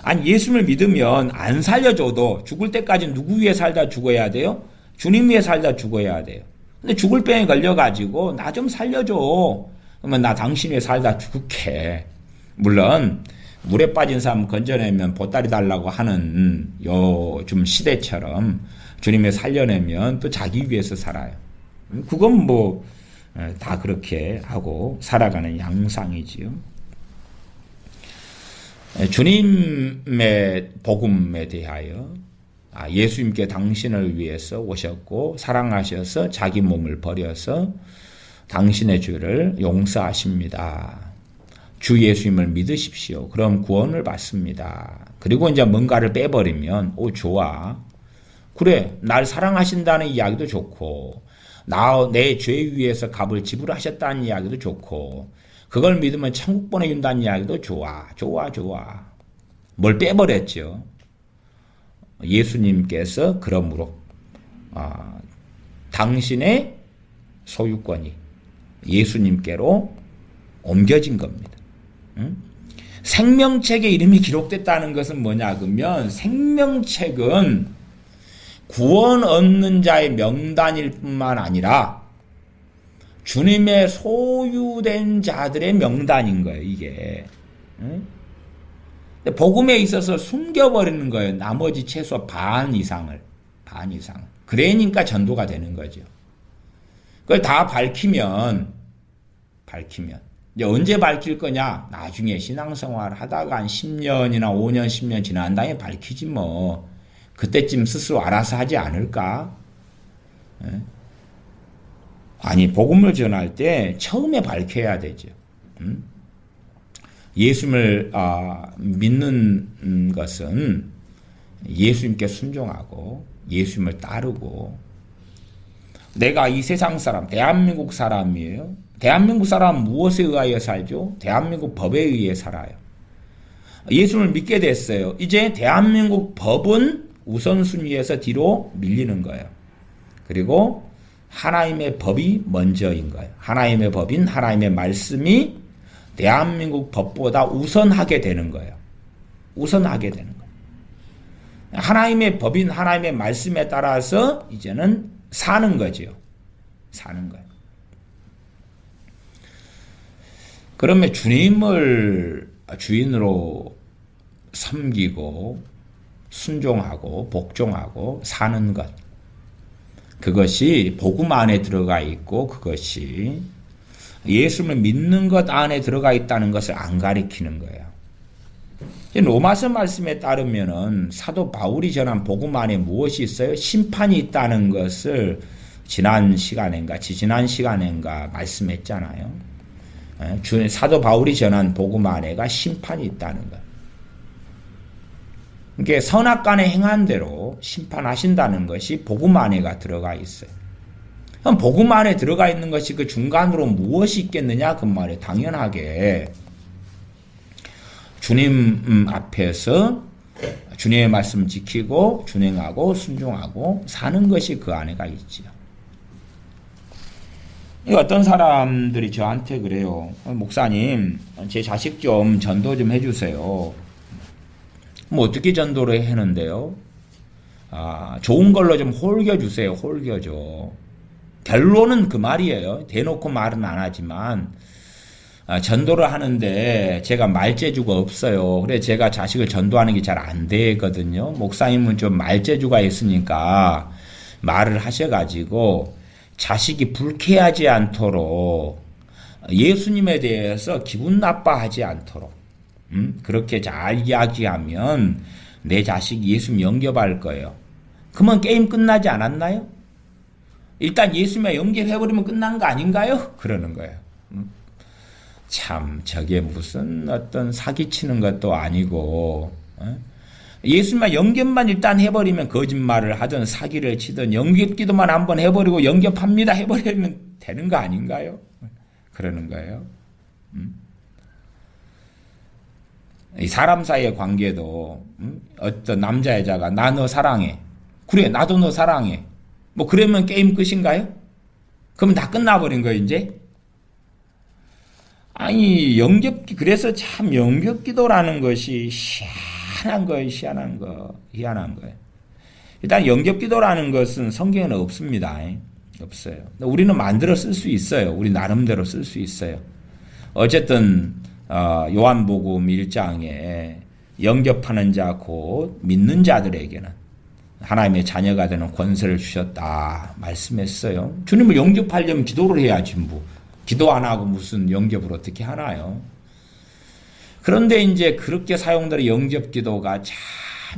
Speaker 1: 아니 예수를 믿으면 안 살려줘도 죽을 때까지 누구 위해 살다 죽어야 돼요? 주님 위해 살다 죽어야 돼요. 근데 죽을 병에 걸려가지고 나 좀 살려줘. 그러면 나 당신 위해 살다 죽을게. 물론 물에 빠진 사람 건져내면 보따리 달라고 하는 요즘 시대처럼 주님의 살려내면 또 자기 위해서 살아요. 그건 다 그렇게 하고 살아가는 양상이지요. 주님의 복음에 대하여 예수님께 당신을 위해서 오셨고 사랑하셔서 자기 몸을 버려서 당신의 죄를 용서하십니다. 주 예수님을 믿으십시오. 그럼 구원을 받습니다. 그리고 이제 뭔가를 빼버리면 좋아. 그래 날 사랑하신다는 이야기도 좋고 내 죄 위해서 값을 지불하셨다는 이야기도 좋고 그걸 믿으면 천국 보내준다는 이야기도 좋아. 뭘 빼버렸죠. 예수님께서 그러므로 당신의 소유권이 예수님께로 옮겨진 겁니다. 생명책에 이름이 기록됐다는 것은 뭐냐 그러면 생명책은 구원 얻는 자의 명단일 뿐만 아니라 주님의 소유된 자들의 명단인 거예요. 이게. 근데 복음에 있어서 숨겨버리는 거예요. 나머지 최소 반 이상을. 그러니까 전도가 되는 거죠. 그걸 다 밝히면 이제 언제 밝힐 거냐? 나중에 신앙생활 하다가 한 10년이나 5년, 10년 지난 다음에 밝히지 뭐. 그때쯤 스스로 알아서 하지 않을까? 아니, 복음을 전할 때 처음에 밝혀야 되죠. 예수님을 믿는 것은 예수님께 순종하고 예수님을 따르고 내가 이 세상 사람, 대한민국 사람이에요. 대한민국 사람은 무엇에 의하여 살죠? 대한민국 법에 의해 살아요. 예수를 믿게 됐어요. 이제 대한민국 법은 우선순위에서 뒤로 밀리는 거예요. 그리고 하나님의 법이 먼저인 거예요. 하나님의 법인 하나님의 말씀이 대한민국 법보다 우선하게 되는 거예요. 우선하게 되는 거예요. 하나님의 법인 하나님의 말씀에 따라서 이제는 사는 거죠. 사는 거예요. 그러면 주님을 주인으로 섬기고 순종하고 복종하고 사는 것, 그것이 복음 안에 들어가 있고 그것이 예수를 믿는 것 안에 들어가 있다는 것을 안 가리키는 거예요. 로마서 말씀에 따르면은 사도 바울이 전한 복음 안에 무엇이 있어요? 심판이 있다는 것을 지난 시간인가 말씀했잖아요. 사도 바울이 전한 복음 안에가 심판이 있다는 것. 그러니까 선악간에 행한 대로 심판하신다는 것이 복음 안에가 들어가 있어요. 그럼 복음 안에 들어가 있는 것이 그 중간으로 무엇이 있겠느냐? 그 말이에요. 당연하게 주님 앞에서 주님의 말씀 지키고 준행하고 순종하고 사는 것이 그 안에가 있지요. 어떤 사람들이 저한테 그래요. 목사님, 제 자식 좀 전도 좀 해주세요. 뭐 어떻게 전도를 하는데요? 좋은 걸로 좀 홀겨주세요. 홀겨줘. 결론은 그 말이에요. 대놓고 말은 안 하지만 전도를 하는데 제가 말재주가 없어요. 그래 제가 자식을 전도하는 게 잘 안 되거든요. 목사님은 좀 말재주가 있으니까 말을 하셔가지고 자식이 불쾌하지 않도록 예수님에 대해서 기분 나빠하지 않도록 그렇게 잘 이야기하면 내 자식이 예수님 영접할 거예요. 그러면 게임 끝나지 않았나요? 일단 예수님에 영접해버리면 끝난 거 아닌가요? 그러는 거예요. 참 저게 무슨 어떤 사기치는 것도 아니고 예수님만 영접만 일단 해버리면 거짓말을 하든 사기를 치든 영접기도만 한번 해버리고 영접합니다 해버리면 되는 거 아닌가요? 그러는 거예요. 이 사람 사이의 관계도 어떤 남자 여자가 나 너 사랑해. 그래 나도 너 사랑해. 뭐 그러면 게임 끝인가요? 그러면 다 끝나버린 거예요 이제? 아니 그래서 참 영접기도라는 것이 희한한 거예요. 일단 영접기도라는 것은 성경에는 없습니다. 없어요. 우리는 만들어 쓸 수 있어요. 우리 나름대로 쓸 수 있어요. 어쨌든 요한복음 1장에 영접하는 자 곧 믿는 자들에게는 하나님의 자녀가 되는 권세를 주셨다 말씀했어요. 주님을 영접하려면 기도를 해야지 뭐. 기도 안 하고 무슨 영접을 어떻게 하나요? 그런데 이제 그렇게 사용되는 영접 기도가 참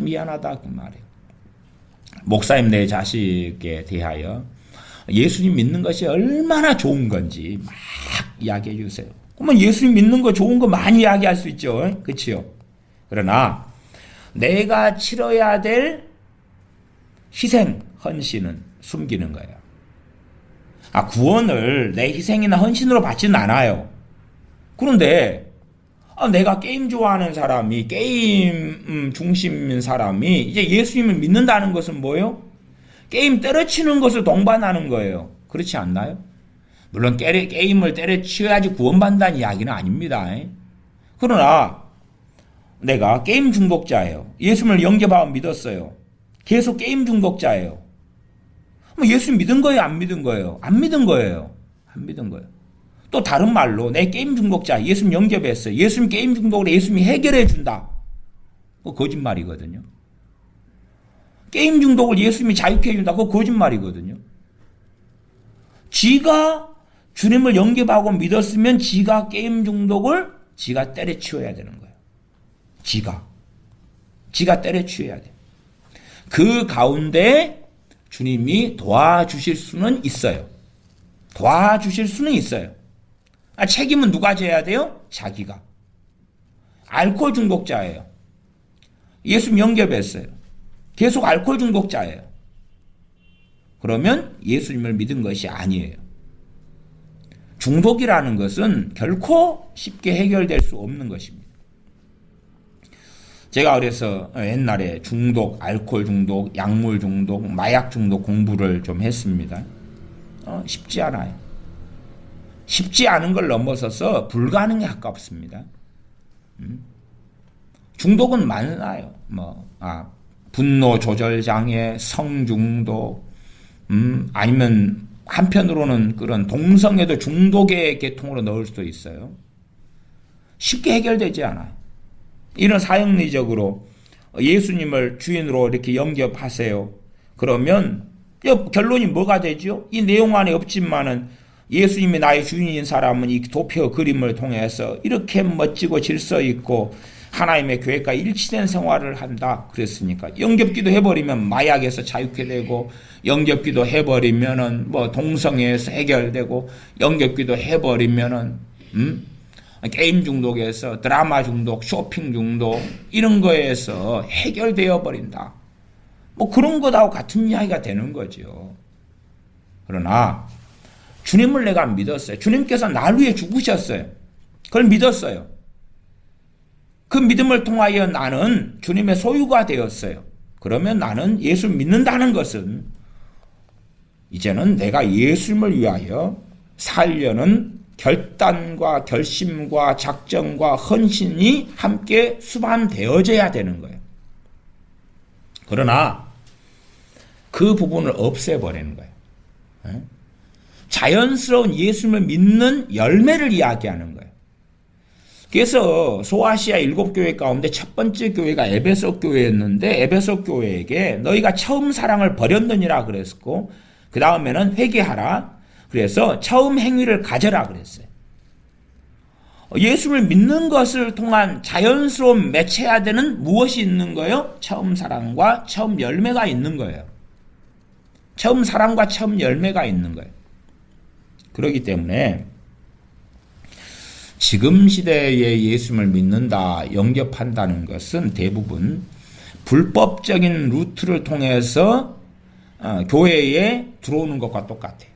Speaker 1: 미안하다 그 말이에요. 목사님 내 자식에 대하여 예수님 믿는 것이 얼마나 좋은 건지 막 이야기해 주세요. 그러면 예수님 믿는 거 좋은 거 많이 이야기할 수 있죠. 그렇지요? 그러나 내가 치러야 될 희생, 헌신은 숨기는 거예요. 구원을 내 희생이나 헌신으로 받지는 않아요. 그런데 내가 게임 좋아하는 사람이 게임 중심인 사람이 이제 예수님을 믿는다는 것은 뭐예요? 게임 때려치는 것을 동반하는 거예요. 그렇지 않나요? 물론 게임을 때려치워야지 구원받는다는 이야기는 아닙니다. 그러나 내가 게임 중독자예요. 예수님을 영접하고 믿었어요. 계속 게임 중독자예요. 예수 믿은 거예요? 안 믿은 거예요? 안 믿은 거예요. 안 믿은 거예요. 또 다른 말로 내 게임 중독자 예수님 영접했어요. 예수님 게임 중독을 예수님이 해결해 준다. 그거 거짓말이거든요. 게임 중독을 예수님이 자유케 해준다. 그거 거짓말이거든요. 지가 주님을 영접하고 믿었으면 지가 게임 중독을 지가 때려치워야 되는 거예요. 지가 때려치워야 돼요. 그 가운데 주님이 도와주실 수는 있어요. 도와주실 수는 있어요. 책임은 누가 져야 돼요? 자기가. 알코올 중독자예요. 예수님 영접했어요. 계속 알코올 중독자예요. 그러면 예수님을 믿은 것이 아니에요. 중독이라는 것은 결코 쉽게 해결될 수 없는 것입니다. 제가 그래서 옛날에 중독, 알코올 중독, 약물 중독, 마약 중독 공부를 좀 했습니다. 쉽지 않아요. 쉽지 않은 걸 넘어서서 불가능에 가깝습니다. 중독은 많아요. 분노 조절 장애, 성중독, 아니면 한편으로는 그런 동성애도 중독의 계통으로 넣을 수도 있어요. 쉽게 해결되지 않아요. 이런 사형리적으로 예수님을 주인으로 이렇게 영접하세요. 그러면 결론이 뭐가 되죠? 이 내용 안에 없지만은 예수님이 나의 주인인 사람은 이 도표 그림을 통해서 이렇게 멋지고 질서 있고 하나님의 교회가 일치된 생활을 한다 그랬으니까, 영접기도 해버리면 마약에서 자유케 되고, 영접기도 해버리면은 동성애에서 해결되고, 영접기도 해버리면은 게임 중독에서 드라마 중독, 쇼핑 중독 이런 거에서 해결되어 버린다. 그런 것하고 같은 이야기가 되는 거죠. 그러나 주님을 내가 믿었어요. 주님께서 날 위해 죽으셨어요. 그걸 믿었어요. 그 믿음을 통하여 나는 주님의 소유가 되었어요. 그러면 나는 예수 믿는다는 것은 이제는 내가 예수님을 위하여 살려는 결단과 결심과 작정과 헌신이 함께 수반되어져야 되는 거예요. 그러나 그 부분을 없애버리는 거예요. 자연스러운 예수님을 믿는 열매를 이야기하는 거예요. 그래서 소아시아 7교회 가운데 첫 번째 교회가 에베소 교회였는데, 에베소 교회에게 너희가 처음 사랑을 버렸느니라 그랬고, 그 다음에는 회개하라. 그래서 처음 행위를 가져라 그랬어요. 예수를 믿는 것을 통한 자연스러운 매체해야 되는 무엇이 있는 거예요? 처음 사랑과 처음 열매가 있는 거예요. 처음 사랑과 처음 열매가 있는 거예요. 그렇기 때문에 지금 시대에 예수님을 믿는다, 영접한다는 것은 대부분 불법적인 루트를 통해서 교회에 들어오는 것과 똑같아요.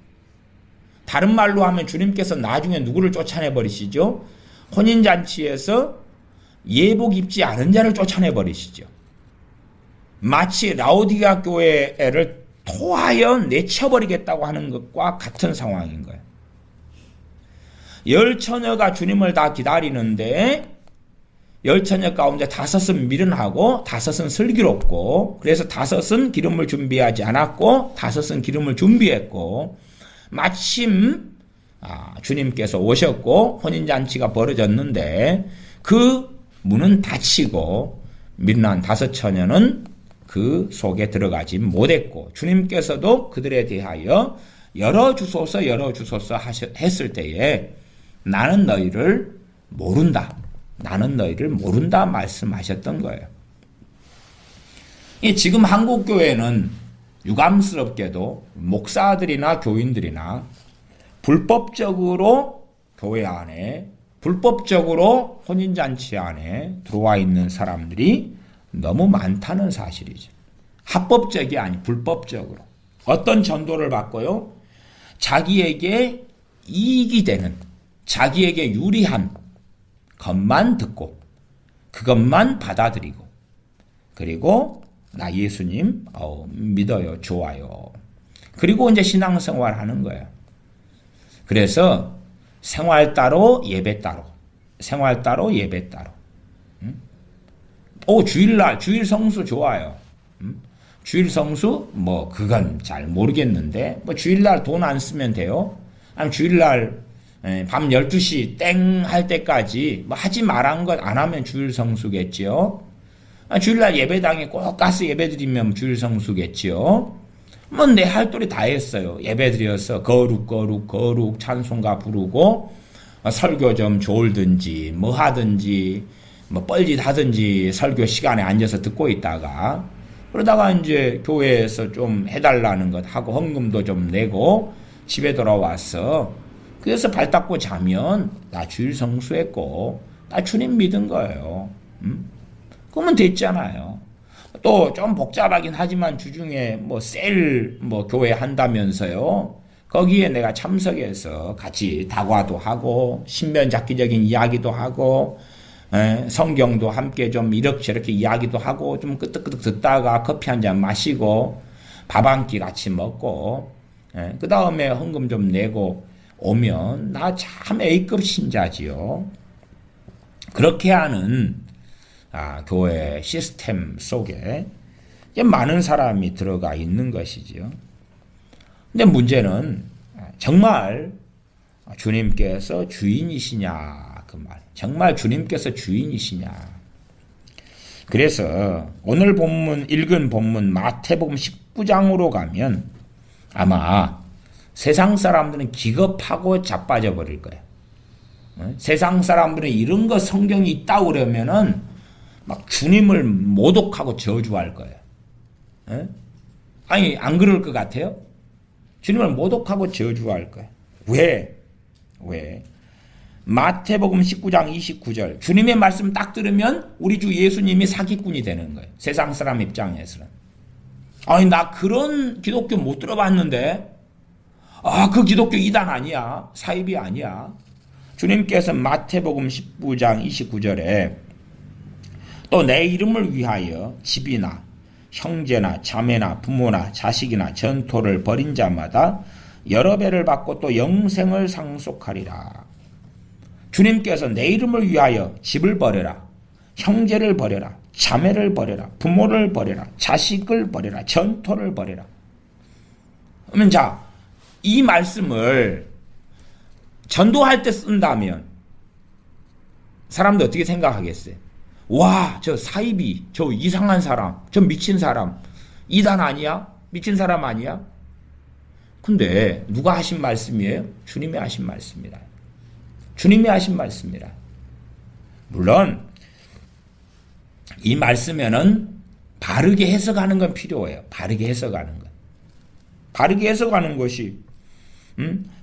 Speaker 1: 다른 말로 하면 주님께서 나중에 누구를 쫓아내 버리시죠? 혼인잔치에서 예복 입지 않은 자를 쫓아내 버리시죠. 마치 라오디게아 교회를 토하여 내쳐버리겠다고 하는 것과 같은 상황인 거예요. 10처녀가 주님을 다 기다리는데 10처녀 가운데 5은 미련하고 5은 슬기롭고, 그래서 5은 기름을 준비하지 않았고 5은 기름을 준비했고, 마침 주님께서 오셨고 혼인잔치가 벌어졌는데 그 문은 닫히고 미련한 5처녀는 그 속에 들어가지 못했고, 주님께서도 그들에 대하여 열어주소서 했을 때에 나는 너희를 모른다. 나는 너희를 모른다 말씀하셨던 거예요. 지금 한국교회는 유감스럽게도 목사들이나 교인들이나 불법적으로 교회 안에, 불법적으로 혼인잔치 안에 들어와 있는 사람들이 너무 많다는 사실이죠. 합법적이 아니 불법적으로. 어떤 전도를 받고요? 자기에게 이익이 되는, 자기에게 유리한 것만 듣고 그것만 받아들이고, 그리고 나 예수님 믿어요, 좋아요. 그리고 이제 신앙생활 하는 거예요. 그래서 생활 따로 예배 따로, 생활 따로 예배 따로. 주일날 주일 성수 좋아요. 주일 성수 그건 잘 모르겠는데 주일날 돈 안 쓰면 돼요. 아니면 주일날 밤 12시 땡 할 때까지 하지 말한 것 안 하면 주일 성수겠지요. 주일날 예배당에 꼭 가서 예배 드리면 주일 성수겠지요. 내 할 도리 다 했어요. 예배 드려서 거룩 찬송가 부르고 설교 좀 졸든지 하든지 뻘짓 하든지 설교 시간에 앉아서 듣고 있다가, 그러다가 이제 교회에서 좀 해달라는 것 하고 헌금도 좀 내고 집에 돌아와서 그래서 발 닦고 자면 나 주일 성수했고 나 주님 믿은 거예요. 그러면 됐잖아요. 또 좀 복잡하긴 하지만 주중에 뭐 교회 한다면서요. 거기에 내가 참석해서 같이 다과도 하고 신변잡기적인 이야기도 하고 성경도 함께 좀 이렇게 이야기도 하고 좀 끄떡끄떡 듣다가 커피 한 잔 마시고 밥 한 끼 같이 먹고 그 다음에 헌금 좀 내고 오면 나 참 A급 신자지요. 그렇게 하는 교회 시스템 속에 많은 사람이 들어가 있는 것이지요. 근데 문제는 정말 주님께서 주인이시냐 그 말. 정말 주님께서 주인이시냐. 그래서 오늘 읽은 본문 마태복음 19장으로 가면 아마 세상 사람들은 기겁하고 자빠져 버릴 거예요. 세상 사람들은 이런 거 성경이 있다고 그러면은 막 주님을 모독하고 저주할 거예요. 아니 안 그럴 것 같아요? 주님을 모독하고 저주할 거예요. 왜? 마태복음 19장 29절 주님의 말씀 딱 들으면 우리 주 예수님이 사기꾼이 되는 거예요. 세상 사람 입장에서는. 아니 나 그런 기독교 못 들어봤는데 그 기독교 이단 아니야. 사입이 아니야. 주님께서 마태복음 19장 29절에 또 내 이름을 위하여 집이나 형제나 자매나 부모나 자식이나 전토를 벌인 자마다 여러 배를 받고 또 영생을 상속하리라. 주님께서 내 이름을 위하여 집을 버려라, 형제를 버려라, 자매를 버려라, 부모를 버려라, 자식을 버려라, 전토를 버려라. 그러면 이 말씀을 전도할 때 쓴다면 사람들 어떻게 생각하겠어요? 와, 저 사이비, 저 이상한 사람, 저 미친 사람, 이단 아니야? 미친 사람 아니야? 근데 누가 하신 말씀이에요? 주님이 하신 말씀이다. 주님이 하신 말씀이다. 물론 이 말씀에는 바르게 해석하는 건 필요해요. 바르게 해석하는 것. 바르게 해석하는 것이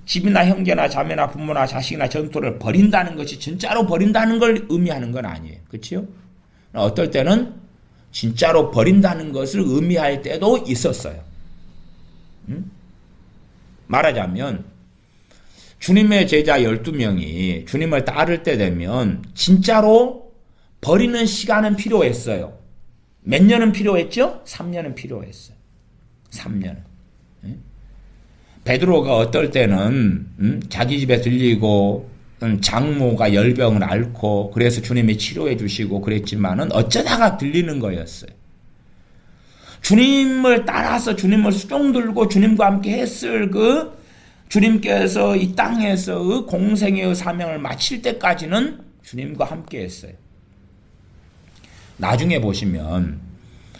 Speaker 1: 집이나 형제나 자매나 부모나 자식이나 전토를 버린다는 것이 진짜로 버린다는 걸 의미하는 건 아니에요. 그렇죠? 어떨 때는 진짜로 버린다는 것을 의미할 때도 있었어요. 말하자면 주님의 제자 12명이 주님을 따를 때 되면 진짜로 버리는 시간은 필요했어요. 몇 년은 필요했죠? 3년은 필요했어요. 3년. 베드로가 어떨 때는 자기 집에 들리고 장모가 열병을 앓고 그래서 주님이 치료해 주시고 그랬지만은 어쩌다가 들리는 거였어요. 주님을 따라서 주님을 수종 들고 주님과 함께 했을 주님께서 이 땅에서 공생의 사명을 마칠 때까지는 주님과 함께 했어요. 나중에 보시면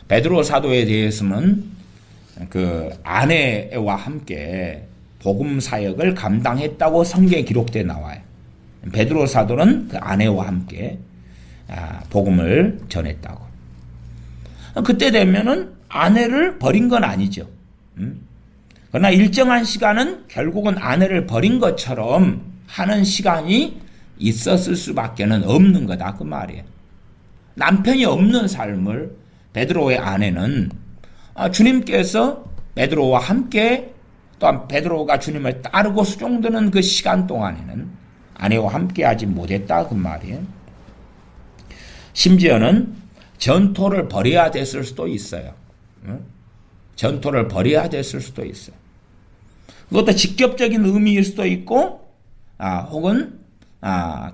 Speaker 1: 베드로 사도에 대해서는 아내와 함께 복음 사역을 감당했다고 성경에 기록되어 나와요. 베드로 사도는 그 아내와 함께 복음을 전했다고. 그때 되면은 아내를 버린 건 아니죠. 그러나 일정한 시간은 결국은 아내를 버린 것처럼 하는 시간이 있었을 수밖에 없는 거다 그 말이에요. 남편이 없는 삶을 베드로의 아내는 주님께서 베드로와 함께 또한 베드로가 주님을 따르고 수종드는 그 시간 동안에는 아내와 함께 하지 못했다 그 말이에요. 심지어는 전토를 벌여야 됐을 수도 있어요. 전토를 벌여야 됐을 수도 있어요. 그것도 직접적인 의미일 수도 있고 혹은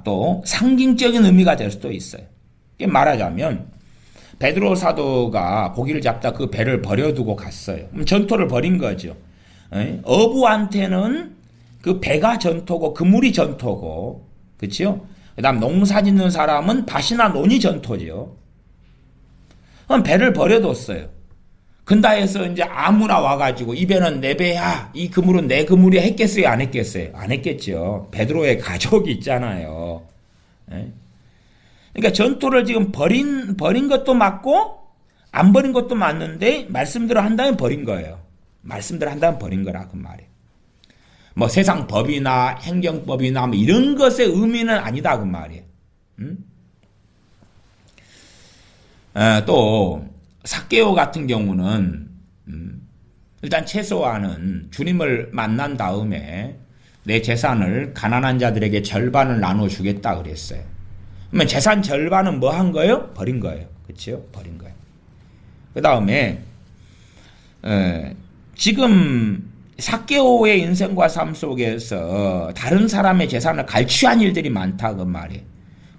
Speaker 1: 또 상징적인 의미가 될 수도 있어요. 말하자면 베드로 사도가 고기를 잡다 그 배를 버려두고 갔어요. 그럼 전토를 벌인 거죠. 어부한테는 그 배가 전토고 그물이 전토고, 그렇죠? 그다음 농사 짓는 사람은 밭이나 논이 전토죠. 그럼 배를 버려뒀어요. 근다해서 이제 아무나 와가지고 이 배는 내 배야, 이 그물은 내 그물이야 했겠어요, 안 했겠어요? 안 했겠죠. 베드로의 가족이 있잖아요. 그러니까 전토를 지금 버린 것도 맞고 안 버린 것도 맞는데 말씀대로 한다면 버린 거예요. 말씀대로 한다면 버린 거라 그 말이에요. 뭐 세상 법이나 행정법이나 뭐 이런 것의 의미는 아니다 그 말이에요. 또 삭개오 같은 경우는 일단 최소한은 주님을 만난 다음에 내 재산을 가난한 자들에게 절반을 나눠주겠다 그랬어요. 그러면 재산 절반은 뭐 한 거예요? 버린 거예요. 그렇죠? 버린 거예요. 그 다음에 지금 삭개오의 인생과 삶 속에서 다른 사람의 재산을 갈취한 일들이 많다 그 말이에요.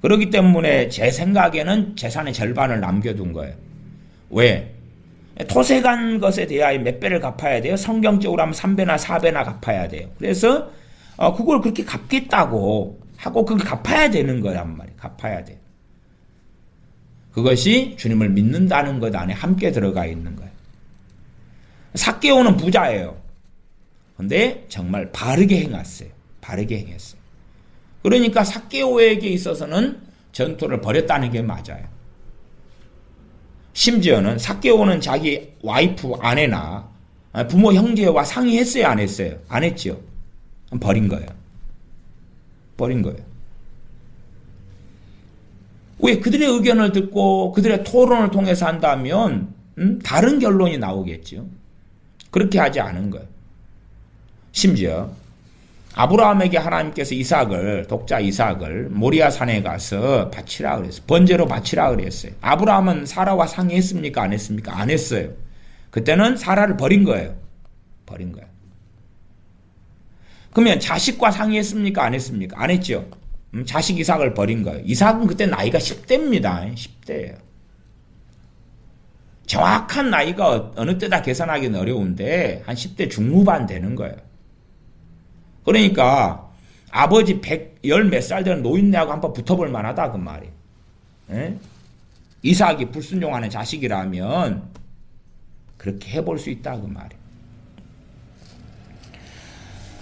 Speaker 1: 그렇기 때문에 제 생각에는 재산의 절반을 남겨둔 거예요. 왜? 토색한 것에 대하여 몇 배를 갚아야 돼요? 성경적으로 하면 3배나 4배나 갚아야 돼요. 그래서 그걸 그렇게 갚겠다고 하고 그걸 갚아야 되는 거란 말이에요. 갚아야 돼요. 그것이 주님을 믿는다는 것 안에 함께 들어가 있는 거예요. 삭개오는 부자예요. 근데 정말 바르게 행했어요. 바르게 행했어요. 그러니까 삭개오에게 있어서는 전토를 벌였다는 게 맞아요. 심지어는 삭개오는 자기 와이프 아내나 부모 형제와 상의했어요, 안 했어요? 안 했죠. 버린 거예요. 버린 거예요. 왜? 그들의 의견을 듣고 그들의 토론을 통해서 한다면 다른 결론이 나오겠죠. 그렇게 하지 않은 거예요. 심지어 아브라함에게 하나님께서 이삭을, 독자 이삭을 모리아 산에 가서 바치라 그랬어요. 번제로 바치라 그랬어요. 아브라함은 사라와 상의했습니까? 안 했습니까? 안 했어요. 그때는 사라를 버린 거예요. 버린 거예요. 그러면 자식과 상의했습니까? 안 했습니까? 안 했죠. 자식 이삭을 버린 거예요. 이삭은 그때 나이가 10대입니다. 10대예요. 정확한 나이가 어느 때다 계산하기는 어려운데 한 10대 중후반 되는 거예요. 그러니까 아버지 110 몇 살 되는 노인네하고 한번 붙어볼 만하다 그 말이에요. 에? 이삭이 불순종하는 자식이라면 그렇게 해볼 수 있다 그 말이에요.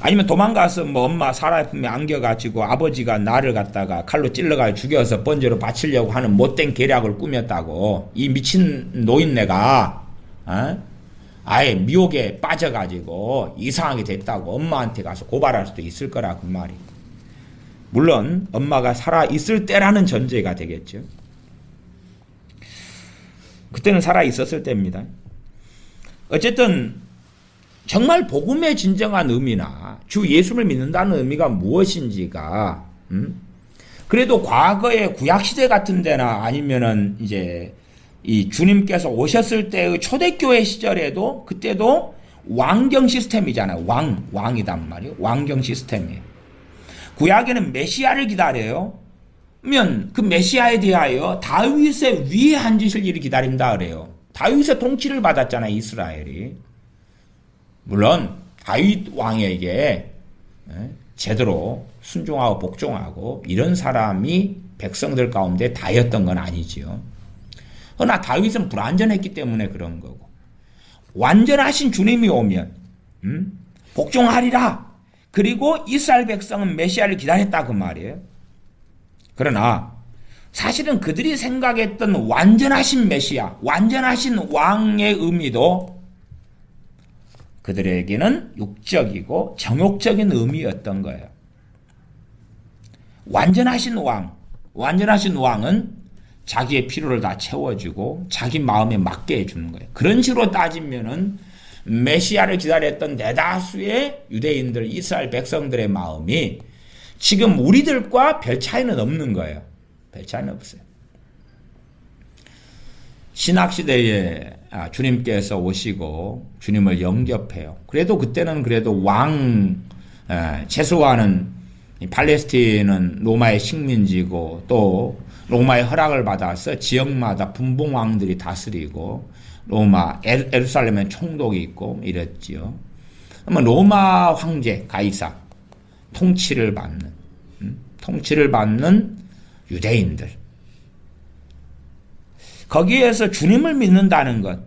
Speaker 1: 아니면 도망가서 뭐 엄마 사라 품에 안겨가지고 아버지가 나를 갖다가 칼로 찔러가지고 죽여서 번제로 바치려고 하는 못된 계략을 꾸몄다고 이 미친 노인네가 아예 미혹에 빠져가지고 이상하게 됐다고 엄마한테 가서 고발할 수도 있을 거라 그 말이에요. 물론 엄마가 살아 있을 때라는 전제가 되겠죠. 그때는 살아 있었을 때입니다. 어쨌든 정말 복음의 진정한 의미나 주 예수를 믿는다는 의미가 무엇인지가 그래도 과거의 구약시대 같은 데나 아니면은 이제 이 주님께서 오셨을 때의 초대교회 시절에도 그때도 왕경 시스템이잖아요. 왕이단 말이에요. 왕경 시스템이에요. 구약에는 메시아를 기다려요. 그러면 그 메시아에 대하여 다윗의 위에 앉으실 일을 기다린다 그래요. 다윗의 통치를 받았잖아요. 이스라엘이. 물론 다윗 왕에게 제대로 순종하고 복종하고 이런 사람이 백성들 가운데 다였던 건 아니지요. 그러나 다윗은 불완전했기 때문에 그런 거고 완전하신 주님이 오면 복종하리라. 그리고 이스라엘 백성은 메시아를 기다렸다 그 말이에요. 그러나 사실은 그들이 생각했던 완전하신 메시아, 완전하신 왕의 의미도 그들에게는 육적이고 정욕적인 의미였던 거예요. 완전하신 왕은 자기의 필요를 다 채워주고 자기 마음에 맞게 해주는 거예요. 그런 식으로 따지면은 메시아를 기다렸던 대다수의 유대인들, 이스라엘 백성들의 마음이 지금 우리들과 별 차이는 없는 거예요. 별 차이는 없어요. 신학시대에 주님께서 오시고 주님을 영접해요. 그래도 그때는 그래도 최소한은 팔레스틴은 로마의 식민지고 또 로마의 허락을 받아서 지역마다 분봉왕들이 다스리고 로마 예루살렘에 총독이 있고 이랬지요. 그러면 로마 황제 가이사 통치를 받는 유대인들 거기에서 주님을 믿는다는 것,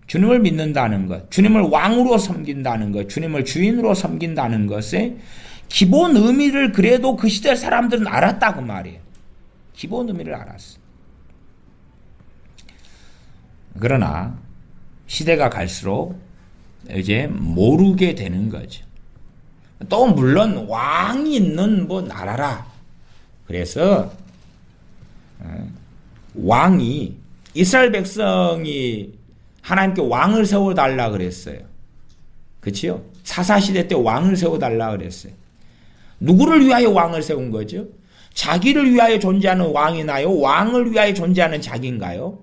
Speaker 1: 주님을 왕으로 섬긴다는 것, 주님을 주인으로 섬긴다는 것의 기본 의미를 그래도 그 시대 사람들은 알았다 그 말이에요. 기본 의미를 알았어. 그러나 시대가 갈수록 이제 모르게 되는 거죠. 또 물론 왕이 있는 뭐 나라라. 그래서 왕이 이스라엘 백성이 하나님께 왕을 세워달라 그랬어요. 그치요? 사사시대 때 왕을 세워달라 그랬어요. 누구를 위하여 왕을 세운 거죠? 자기를 위하여 존재하는 왕이나요? 왕을 위하여 존재하는 자기인가요?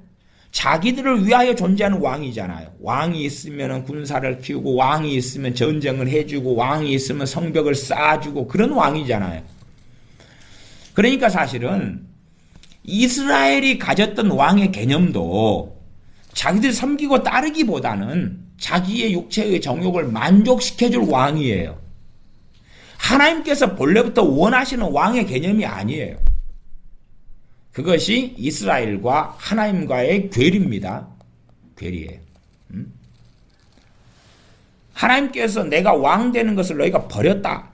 Speaker 1: 자기들을 위하여 존재하는 왕이잖아요. 왕이 있으면 군사를 키우고, 왕이 있으면 전쟁을 해주고, 왕이 있으면 성벽을 쌓아주고, 그런 왕이잖아요. 그러니까 사실은 이스라엘이 가졌던 왕의 개념도 자기들 섬기고 따르기보다는 자기의 육체의 정욕을 만족시켜줄 왕이에요. 하나님께서 본래부터 원하시는 왕의 개념이 아니에요. 그것이 이스라엘과 하나님과의 괴리입니다. 괴리예요. 하나님께서 내가 왕 되는 것을 너희가 버렸다.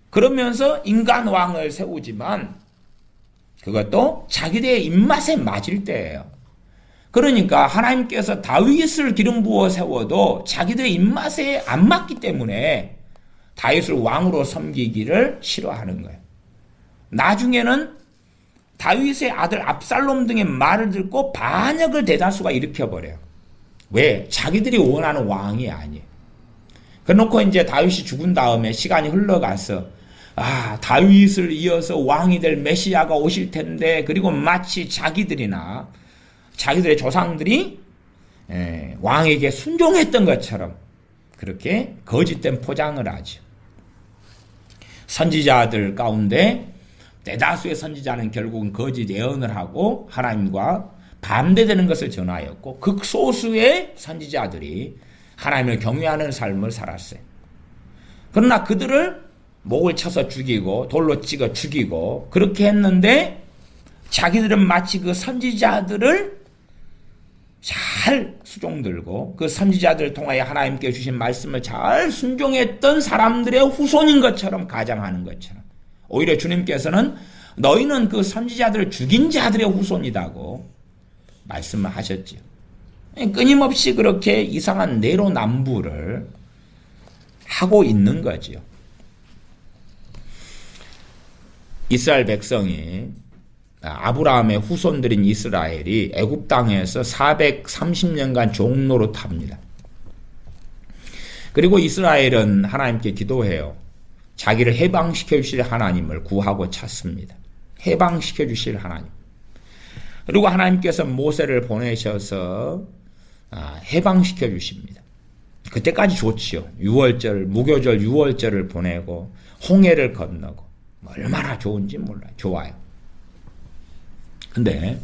Speaker 1: 그러면서 인간 왕을 세우지만 그것도 자기들의 입맛에 맞을 때예요. 그러니까 하나님께서 다윗을 기름 부어 세워도 자기들의 입맛에 안 맞기 때문에 다윗을 왕으로 섬기기를 싫어하는 거예요. 나중에는 다윗의 아들 압살롬 등의 말을 듣고 반역을 대다수가 일으켜버려요. 왜? 자기들이 원하는 왕이 아니에요. 그래놓고 이제 다윗이 죽은 다음에 시간이 흘러가서 다윗을 이어서 왕이 될 메시아가 오실 텐데, 그리고 마치 자기들이나 자기들의 조상들이 왕에게 순종했던 것처럼 그렇게 거짓된 포장을 하죠. 선지자들 가운데 대다수의 선지자는 결국은 거짓 예언을 하고 하나님과 반대되는 것을 전하였고, 극소수의 선지자들이 하나님을 경외하는 삶을 살았어요. 그러나 그들을 목을 쳐서 죽이고 돌로 찍어 죽이고 그렇게 했는데, 자기들은 마치 그 선지자들을 잘 수종들고 그 선지자들을 통하여 하나님께 주신 말씀을 잘 순종했던 사람들의 후손인 것처럼 가장하는 것처럼, 오히려 주님께서는 너희는 그 선지자들을 죽인 자들의 후손이라고 말씀을 하셨지요. 끊임없이 그렇게 이상한 내로남불을 하고 있는 거지요. 이스라엘 백성이, 아브라함의 후손들인 이스라엘이 애굽 땅에서 430년간 종노릇합니다. 그리고 이스라엘은 하나님께 기도해요. 자기를 해방시켜 주실 하나님을 구하고 찾습니다. 해방시켜 주실 하나님. 그리고 하나님께서 모세를 보내셔서 해방시켜 주십니다. 그때까지 좋지요. 유월절, 무교절 유월절을 보내고 홍해를 건너고 얼마나 좋은지 몰라요. 좋아요. 근데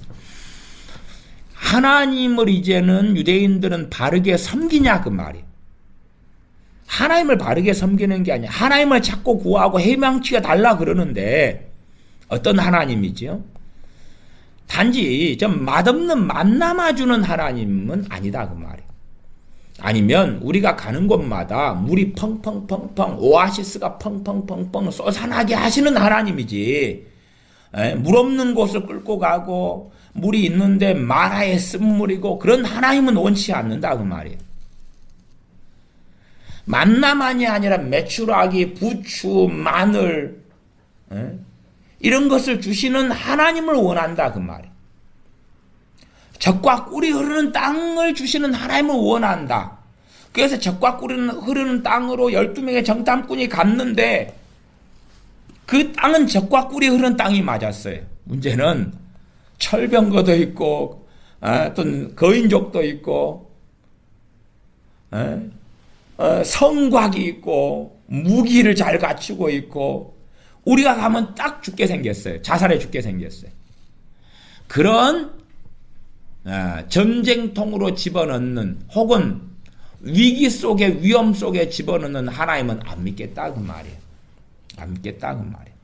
Speaker 1: 하나님을 이제는 유대인들은 바르게 섬기냐 그 말이에요. 하나님을 바르게 섬기는 게 아니야. 하나님을 찾고 구하고 해방시켜 달라 그러는데 어떤 하나님이죠? 단지 좀 맛없는 만남아 주는 하나님은 아니다 그 말이에요. 아니면 우리가 가는 곳마다 물이 펑펑펑펑, 오아시스가 펑펑펑펑 솟아나게 하시는 하나님이지, 물 없는 곳을 끌고 가고 물이 있는데 마라의 쓴물이고 그런 하나님은 원치 않는다 그 말이에요. 만나만이 아니라 메추라기, 부추, 마늘, 이런 것을 주시는 하나님을 원한다 그 말이에요. 젖과 꿀이 흐르는 땅을 주시는 하나님을 원한다. 그래서 젖과 꿀이 흐르는 땅으로 12명의 정탐꾼이 갔는데 그 땅은 젖과 꿀이 흐르는 땅이 맞았어요. 문제는 철병거도 있고 어떤 거인족도 있고 성곽이 있고 무기를 잘 갖추고 있고, 우리가 가면 딱 죽게 생겼어요. 자살해 죽게 생겼어요. 그런 전쟁통으로 집어넣는, 혹은 위기 속에, 위험 속에 집어넣는 하나님은 안 믿겠다 그 말이에요. 안 믿겠다 그 말이에요.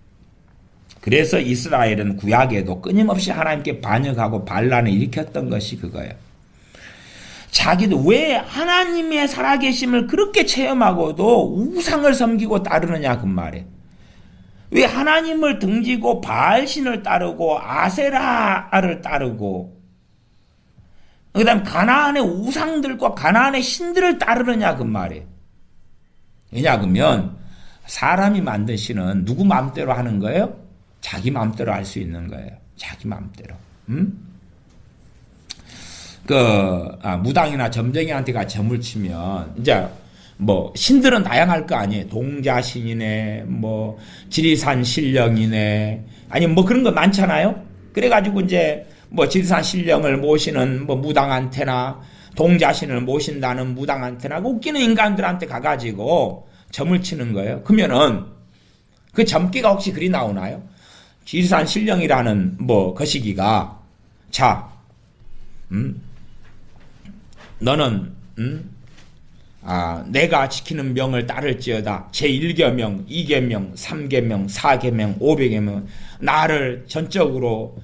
Speaker 1: 그래서 이스라엘은 구약에도 끊임없이 하나님께 반역하고 반란을 일으켰던 것이 그거예요. 자기도 왜 하나님의 살아계심을 그렇게 체험하고도 우상을 섬기고 따르느냐 그 말이에요. 왜 하나님을 등지고 바알신을 따르고 아세라를 따르고 그 다음 가나안의 우상들과 가나안의 신들을 따르느냐 그 말이에요. 왜냐 그러면 사람이 만든 신은 누구 마음대로 하는 거예요? 자기 마음대로 할 수 있는 거예요. 자기 마음대로. 무당이나 점쟁이한테가 점을 치면 이제 뭐 신들은 다양할 거 아니에요. 동자신이네, 뭐 지리산 신령이네, 아니 뭐 그런 거 많잖아요. 그래가지고 이제 뭐 지리산 신령을 모시는 뭐 무당한테나 동자신을 모신다는 무당한테나 웃기는 인간들한테 가가지고 점을 치는 거예요. 그러면은 그 점괘가 혹시 그리 나오나요? 지리산 신령이라는 뭐 거시기가 자, 너는 내가 지키는 명을 따를지어다. 제1계명, 2계명, 3계명, 4계명, 500계명 나를 전적으로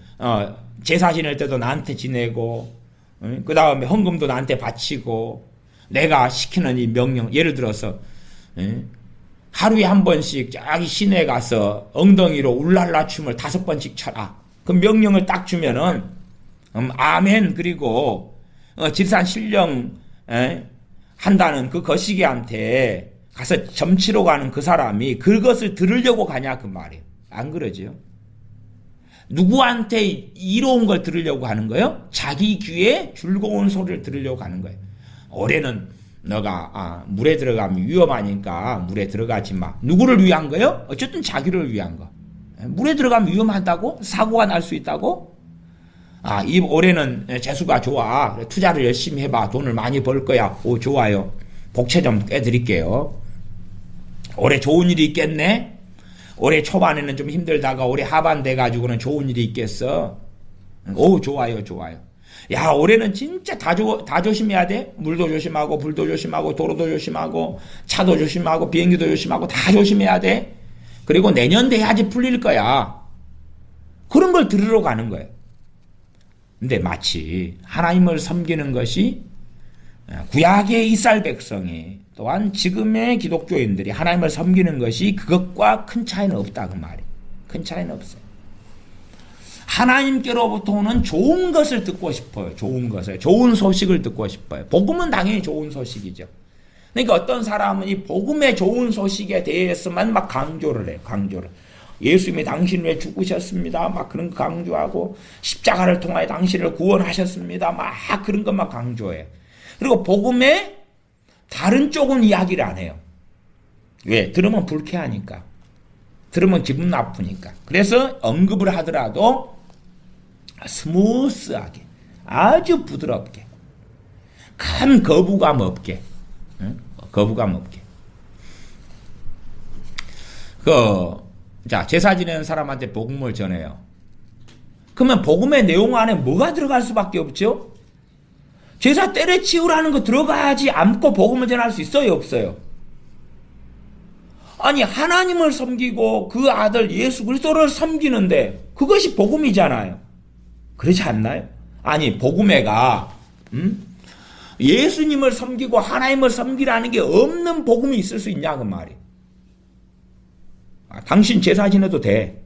Speaker 1: 제사 지낼 때도 나한테 지내고 그 다음에 헌금도 나한테 바치고 내가 시키는 이 명령 예를 들어서 하루에 한 번씩 저기 시내에 가서 엉덩이로 울랄라 춤을 5번씩 춰라. 그 명령을 딱 주면은 아멘. 그리고 지리산 신령 한다는 그 거시기한테 가서 점치러 가는 그 사람이 그것을 들으려고 가냐 그 말이에요. 안 그러죠? 누구한테 이로운 걸 들으려고 하는 거예요? 자기 귀에 즐거운 소리를 들으려고 하는 거예요. 올해는 너가 물에 들어가면 위험하니까 물에 들어가지 마. 누구를 위한 거예요? 어쨌든 자기를 위한 거. 물에 들어가면 위험하다고? 사고가 날 수 있다고? 이 올해는 재수가 좋아. 투자를 열심히 해봐. 돈을 많이 벌 거야. 오, 좋아요. 복채 좀 꿰드릴게요. 올해 좋은 일이 있겠네? 올해 초반에는 좀 힘들다가 올해 하반 돼가지고는 좋은 일이 있겠어. 오, 좋아요, 좋아요. 야, 올해는 진짜 다 조심해야 돼. 물도 조심하고, 불도 조심하고, 도로도 조심하고, 차도 조심하고, 비행기도 조심하고, 다 조심해야 돼. 그리고 내년 돼야지 풀릴 거야. 그런 걸 들으러 가는 거예요. 근데 마치 하나님을 섬기는 것이 구약의 이스라엘 백성이 또한 지금의 기독교인들이 하나님을 섬기는 것이 그것과 큰 차이는 없다 그 말이에요. 큰 차이는 없어요. 하나님께로부터 오는 좋은 것을 듣고 싶어요. 좋은 것을, 좋은 소식을 듣고 싶어요. 복음은 당연히 좋은 소식이죠. 그러니까 어떤 사람은 이 복음의 좋은 소식에 대해서만 막 강조를 해요. 강조를. 예수님이 당신을 위해 죽으셨습니다. 막 그런 거 강조하고 십자가를 통하여 당신을 구원하셨습니다. 막 그런 것만 강조해. 그리고 복음의 다른 쪽은 이야기를 안 해요. 왜? 들으면 불쾌하니까. 들으면 기분 나쁘니까. 그래서 언급을 하더라도 스무스하게, 아주 부드럽게, 큰 거부감 없게, 거부감 없게. 자, 제사 지내는 사람한테 복음을 전해요. 그러면 복음의 내용 안에 뭐가 들어갈 수밖에 없죠? 제사 때려치우라는 거 들어가지 않고 복음을 전할 수 있어요, 없어요? 아니, 하나님을 섬기고 그 아들 예수 그리스도를 섬기는데 그것이 복음이잖아요. 그렇지 않나요? 아니, 복음회가 예수님을 섬기고 하나님을 섬기라는 게 없는 복음이 있을 수 있냐 그 말이에요. 당신 제사 지내도 돼.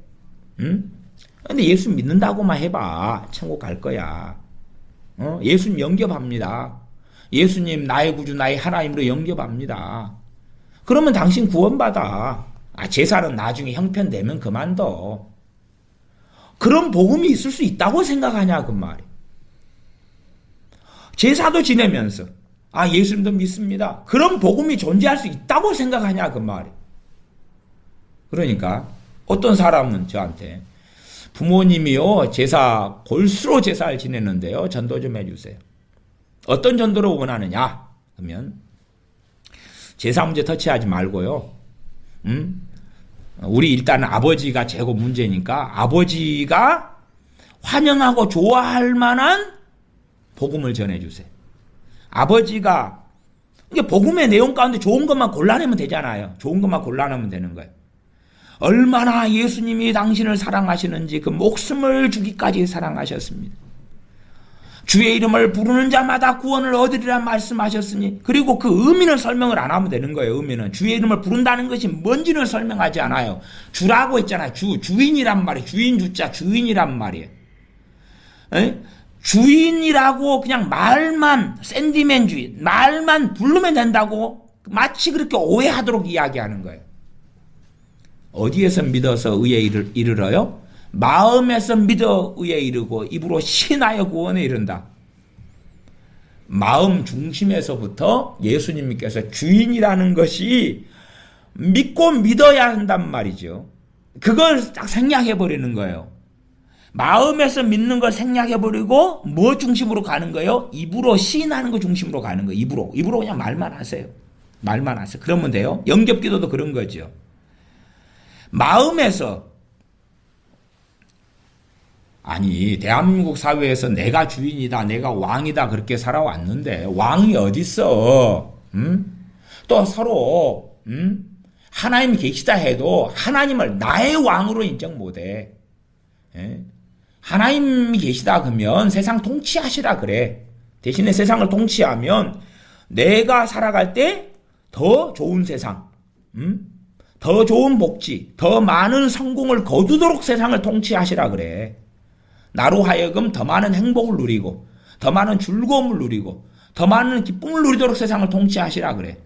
Speaker 1: 근데 예수 믿는다고만 해봐. 천국 갈 거야. 예수님 영접합니다. 예수님 나의 구주 나의 하나님으로 영접합니다. 그러면 당신 구원받아. 제사는 나중에 형편되면 그만둬. 그런 복음이 있을 수 있다고 생각하냐 그 말이에요. 제사도 지내면서 예수님도 믿습니다. 그런 복음이 존재할 수 있다고 생각하냐 그 말이에요. 그러니까 어떤 사람은 저한테 부모님이요 골수로 제사를 지내는데요 전도 좀 해주세요. 어떤 전도를 원하느냐 그러면 제사 문제 터치하지 말고요. 우리 일단 아버지가 최고 문제니까 아버지가 환영하고 좋아할 만한 복음을 전해주세요. 아버지가 이게 복음의 내용 가운데 좋은 것만 골라내면 되잖아요. 좋은 것만 골라내면 되는 거예요. 얼마나 예수님이 당신을 사랑하시는지 그 목숨을 주기까지 사랑하셨습니다. 주의 이름을 부르는 자마다 구원을 얻으리라 말씀하셨으니 그리고 그 의미는 설명을 안 하면 되는 거예요. 의미는 주의 이름을 부른다는 것이 뭔지는 설명하지 않아요. 주라고 했잖아요. 주인이란 말이에요. 주인 주자 주인이란 말이에요. 주인이라고 그냥 말만 샌디맨주의 말만 부르면 된다고 마치 그렇게 오해하도록 이야기하는 거예요. 어디에서 믿어서 의에 이르러요? 마음에서 믿어 의에 이르고 입으로 신하여 구원에 이른다. 마음 중심에서부터 예수님께서 주인이라는 것이 믿고 믿어야 한단 말이죠. 그걸 딱 생략해버리는 거예요. 마음에서 믿는 걸 생략해버리고 뭐 중심으로 가는 거예요? 입으로 시인하는 거 중심으로 가는 거예요. 입으로 그냥 말만 하세요. 말만 하세요. 그러면 돼요. 영접기도도 그런 거죠. 마음에서 아니 대한민국 사회에서 내가 주인이다, 내가 왕이다 그렇게 살아왔는데 왕이 어딨어? 또 서로 하나님이 계시다 해도 하나님을 나의 왕으로 인정 못해. 하나님이 계시다 그러면 세상 통치하시라 그래. 대신에 세상을 통치하면 내가 살아갈 때 더 좋은 세상, 더 좋은 복지, 더 많은 성공을 거두도록 세상을 통치하시라 그래. 나로 하여금 더 많은 행복을 누리고 더 많은 즐거움을 누리고 더 많은 기쁨을 누리도록 세상을 통치하시라 그래.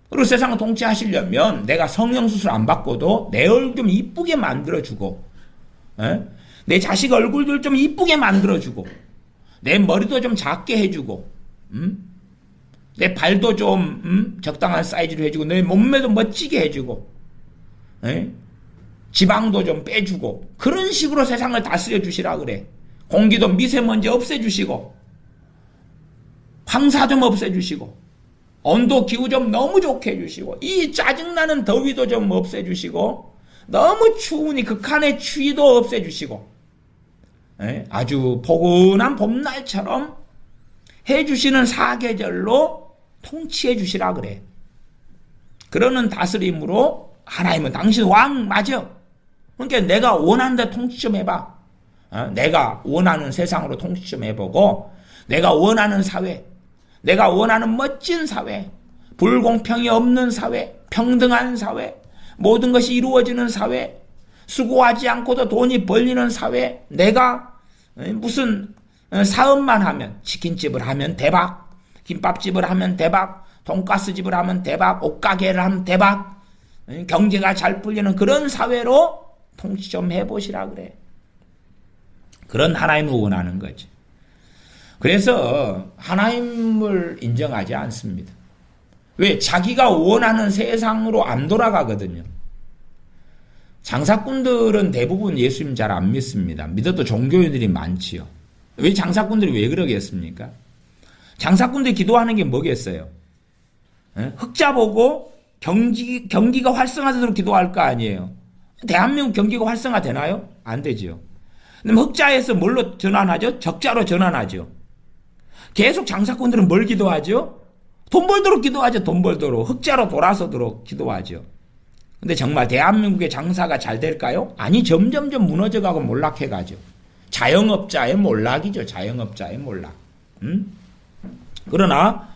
Speaker 1: 그리고 세상을 통치하시려면 내가 성형수술 안 받고도 내 얼굴 좀 이쁘게 만들어주고, 내 자식 얼굴들 좀 이쁘게 만들어주고, 내 머리도 좀 작게 해주고, 내 발도 좀 적당한 사이즈로 해주고, 내 몸매도 멋지게 해주고, 지방도 좀 빼주고, 그런 식으로 세상을 다스려 주시라 그래. 공기도 미세먼지 없애주시고, 황사 좀 없애주시고, 온도 기후 좀 너무 좋게 해주시고, 이 짜증나는 더위도 좀 없애주시고, 너무 추우니 극한의 추위도 없애주시고, 아주 포근한 봄날처럼 해주시는 사계절로 통치해 주시라 그래. 그러는 다스림으로 하나님은 당신 왕 맞아. 그러니까 내가 원하는 데 통치 좀 해봐. 내가 원하는 세상으로 통치 좀 해보고, 내가 원하는 사회, 내가 원하는 멋진 사회, 불공평이 없는 사회, 평등한 사회, 모든 것이 이루어지는 사회, 수고하지 않고도 돈이 벌리는 사회, 내가 무슨 사업만 하면, 치킨집을 하면 대박, 김밥집을 하면 대박, 돈가스집을 하면 대박, 옷가게를 하면 대박, 경제가 잘 풀리는 그런 사회로 통치 좀 해보시라 그래. 그런 하나님을 원하는 거지. 그래서 하나님을 인정하지 않습니다. 왜? 자기가 원하는 세상으로 안 돌아가거든요. 장사꾼들은 대부분 예수님 잘 안 믿습니다. 믿어도 종교인들이 많지요. 왜 장사꾼들이 왜 그러겠습니까? 장사꾼들이 기도하는 게 뭐겠어요? 흑자 보고 경기가 활성화되도록 기도할 거 아니에요. 대한민국 경기가 활성화되나요? 안 되죠. 그럼 흑자에서 뭘로 전환하죠? 적자로 전환하죠. 계속 장사꾼들은 뭘 기도하죠? 돈 벌도록 기도하죠. 돈 벌도록. 흑자로 돌아서도록 기도하죠. 근데 정말 대한민국의 장사가 잘 될까요? 아니, 점점점 무너져가고 몰락해가죠. 자영업자의 몰락이죠. 자영업자의 몰락. 그러나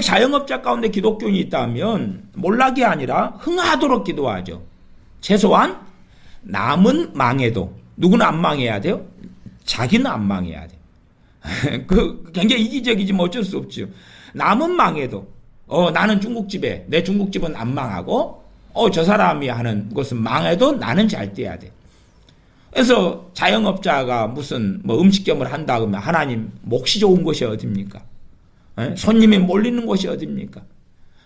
Speaker 1: 자영업자 가운데 기독교인이 있다면 몰락이 아니라 흥하도록 기도하죠. 최소한 남은 망해도 누구는 안 망해야 돼요? 자기는 안 망해야 돼요. 그 굉장히 이기적이지만 어쩔 수 없죠. 남은 망해도 나는 중국집에 내 중국집은 안 망하고 저 사람이 하는 것은 망해도 나는 잘 돼야 돼. 그래서 자영업자가 무슨 음식점을 한다 그러면 하나님 몫이 좋은 곳이 어딥니까? 손님이 몰리는 곳이 어딥니까?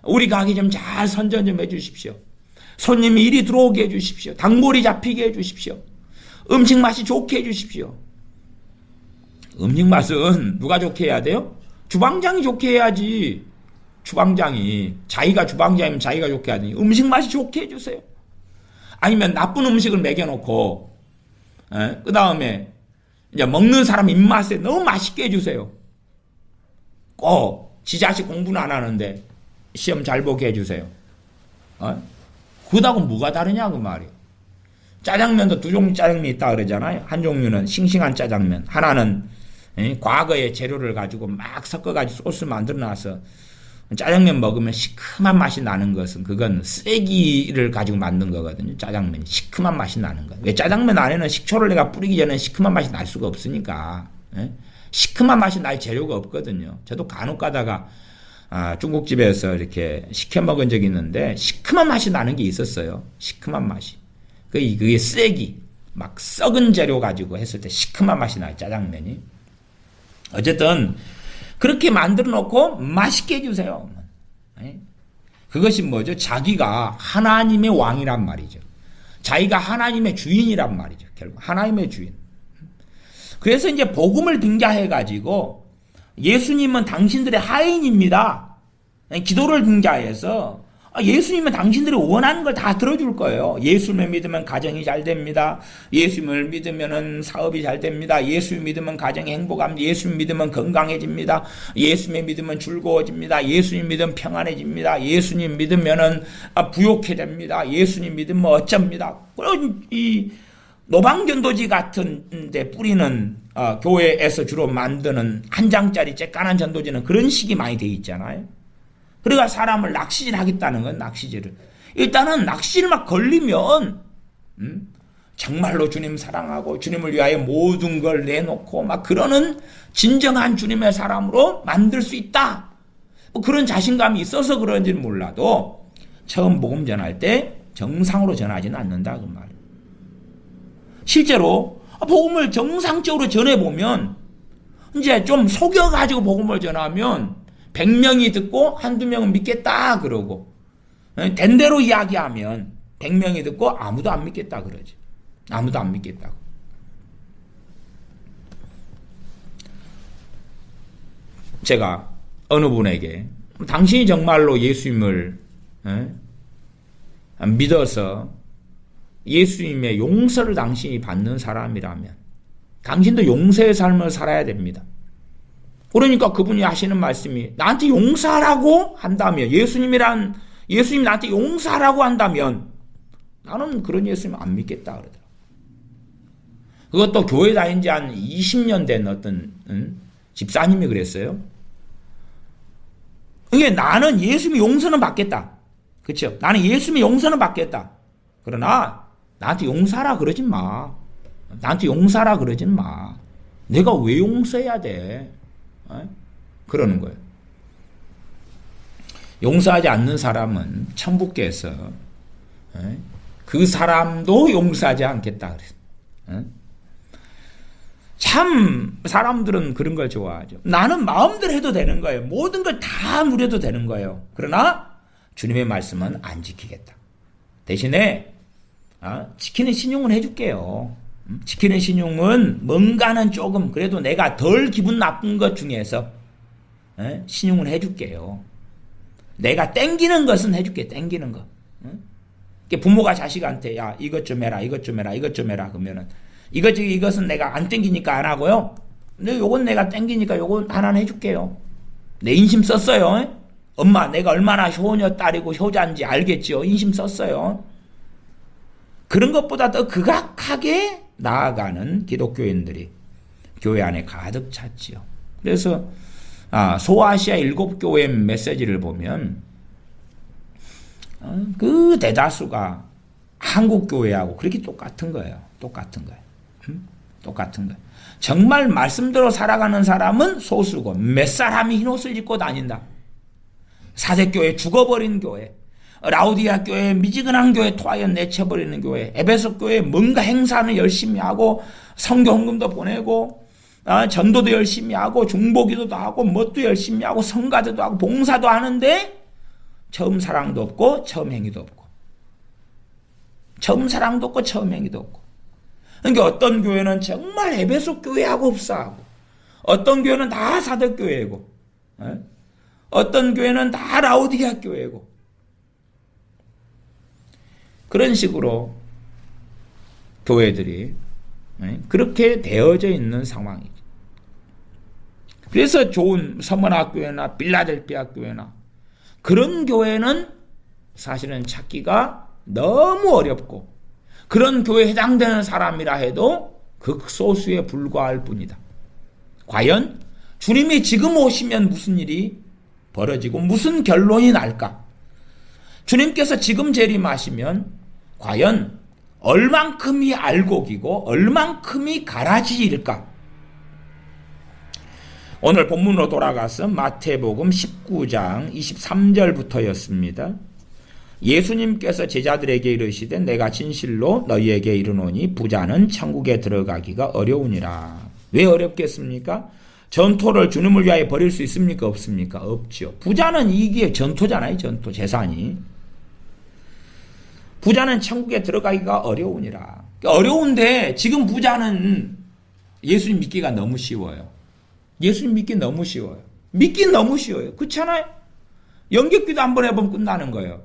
Speaker 1: 우리 가게 좀 잘 선전 좀 해주십시오. 손님이 이리 들어오게 해주십시오. 단골이 잡히게 해주십시오. 음식 맛이 좋게 해주십시오. 음식 맛은 누가 좋게 해야 돼요? 주방장이 좋게 해야지. 주방장이 자기가 주방장이면 자기가 좋게 하더니 음식 맛이 좋게 해주세요. 아니면 나쁜 음식을 먹여놓고 그 다음에 이제 먹는 사람 입맛에 너무 맛있게 해주세요. 꼭 지 자식 공부는 안 하는데 시험 잘 보게 해주세요. 그거하고 뭐가 다르냐 그 말이에요. 짜장면도 두 종류 짜장면이 있다 그러잖아요. 한 종류는 싱싱한 짜장면, 하나는 과거의 재료를 가지고 막 섞어가지고 소스 만들어놔서 짜장면 먹으면 시큼한 맛이 나는 것은 그건 쓰레기를 가지고 만든 거거든요. 짜장면이 시큼한 맛이 나는 거예요. 왜? 짜장면 안에는 식초를 내가 뿌리기 전에 시큼한 맛이 날 수가 없으니까. 시큼한 맛이 날 재료가 없거든요. 저도 간혹 가다가 중국집에서 이렇게 시켜 먹은 적이 있는데 시큼한 맛이 나는 게 있었어요. 시큼한 맛이. 그게 쓰레기 막 썩은 재료 가지고 했을 때 시큼한 맛이 나요. 짜장면이. 어쨌든 그렇게 만들어 놓고 맛있게 해주세요. 그것이 뭐죠? 자기가 하나님의 왕이란 말이죠. 자기가 하나님의 주인이란 말이죠. 결국 하나님의 주인. 그래서 이제 복음을 빙자해가지고 예수님은 당신들의 하인입니다. 기도를 빙자해서 예수님은 당신들이 원하는 걸 다 들어줄 거예요. 예수님을 믿으면 가정이 잘 됩니다. 예수님을 믿으면 사업이 잘 됩니다. 예수님 믿으면 가정이 행복합니다. 예수님 믿으면 건강해집니다. 예수님 믿으면 즐거워집니다. 예수님 믿으면 평안해집니다. 예수님 믿으면 부욕해 됩니다. 예수님 믿으면 어쩝니다. 그런 이 노방전도지 같은 데 뿌리는 교회에서 주로 만드는 한 장짜리 쬐깐한 전도지는 그런 식이 많이 돼 있잖아요. 그러니까 사람을 낚시질 하겠다는 건 낚시질을. 일단은 낚시를 막 걸리면 정말로 주님 사랑하고 주님을 위하여 모든 걸 내놓고 막 그러는 진정한 주님의 사람으로 만들 수 있다. 뭐 그런 자신감이 있어서 그런지는 몰라도 처음 복음 전할 때 정상으로 전하지는 않는다 그 말이에요. 실제로 복음을 정상적으로 전해보면 이제 좀 속여가지고 복음을 전하면 100명이 듣고 한두 명은 믿겠다 그러고 된 대로 이야기하면 100명이 듣고 아무도 안 믿겠다 그러지. 아무도 안 믿겠다고. 제가 어느 분에게 당신이 정말로 예수님을 믿어서 예수님의 용서를 당신이 받는 사람이라면 당신도 용서의 삶을 살아야 됩니다. 그러니까 그분이 하시는 말씀이 나한테 용서하라고 한다면 예수님이 나한테 용서하라고 한다면 나는 그런 예수님 안 믿겠다 그러더라고요. 그것도 교회 다닌 지 한 20년 된 어떤 집사님이 그랬어요. 이게 나는 예수님의 용서는 받겠다. 그렇죠? 나는 예수님의 용서는 받겠다. 그러나 나한테 용서하라 그러지 마. 나한테 용서하라 그러지 마. 내가 왜 용서해야 돼? 그러는 거예요. 용서하지 않는 사람은 천부께서 그 사람도 용서하지 않겠다 그랬어요. 참 사람들은 그런 걸 좋아하죠. 나는 마음대로 해도 되는 거예요. 모든 걸 다 누려도 되는 거예요. 그러나 주님의 말씀은 안 지키겠다. 대신에 지키는 신용은 해줄게요. 지키는 신용은 뭔가는 조금 그래도 내가 덜 기분 나쁜 것 중에서 신용을 해줄게요. 내가 땡기는 것은 해줄게. 땡기는 거. 부모가 자식한테 야 이것 좀 해라 이것 좀 해라 이것 좀 해라 그러면은 이것은 내가 안 땡기니까 안 하고요. 근데 요건 내가 땡기니까 요건 하나는 해줄게요. 내 인심 썼어요. 엄마 내가 얼마나 효녀 딸이고 효자인지 알겠지요. 인심 썼어요. 그런 것보다 더 극악하게 나아가는 기독교인들이 교회 안에 가득 찼지요. 그래서 소아시아 7교회 메시지를 보면 그 대다수가 한국 교회하고 그렇게 똑같은 거예요. 똑같은 거예요. 똑같은 거예요. 정말 말씀대로 살아가는 사람은 소수고 몇 사람이 흰옷을 입고 다닌다. 사대교회 죽어버린 교회, 라우디아 교회 미지근한 교회 토하여 내쳐버리는 교회, 에베소 교회 뭔가 행사는 열심히 하고 성교 헌금도 보내고 전도도 열심히 하고 중보기도도 하고 뭣도 열심히 하고 성가대도 하고 봉사도 하는데 처음 사랑도 없고 처음 행위도 없고 처음 사랑도 없고 처음 행위도 없고. 그러니까 어떤 교회는 정말 에베소 교회하고 흡사하고 어떤 교회는 다 사대교회고 어떤 교회는 다 라우디아 교회고 그런 식으로 교회들이 그렇게 되어져 있는 상황이죠. 그래서 좋은 서머나교회나 빌라델피아 교회나 그런 교회는 사실은 찾기가 너무 어렵고 그런 교회에 해당되는 사람이라 해도 극소수에 불과할 뿐이다. 과연 주님이 지금 오시면 무슨 일이 벌어지고 무슨 결론이 날까? 주님께서 지금 재림하시면 과연 얼만큼이 알곡이고 얼만큼이 가라지일까? 오늘 본문으로 돌아가서 마태복음 19장 23절부터였습니다. 예수님께서 제자들에게 이르시되 내가 진실로 너희에게 이르노니 부자는 천국에 들어가기가 어려우니라. 왜 어렵겠습니까? 전토를 주님을 위하여 버릴 수 있습니까? 없습니까? 없죠. 부자는 이게 전토잖아요. 전토, 재산이. 부자는 천국에 들어가기가 어려우니라. 어려운데 지금 부자는 예수님 믿기가 너무 쉬워요. 예수님 믿기 너무 쉬워요. 믿기 너무 쉬워요. 그렇잖아요? 연격기도 한번 해보면 끝나는 거예요.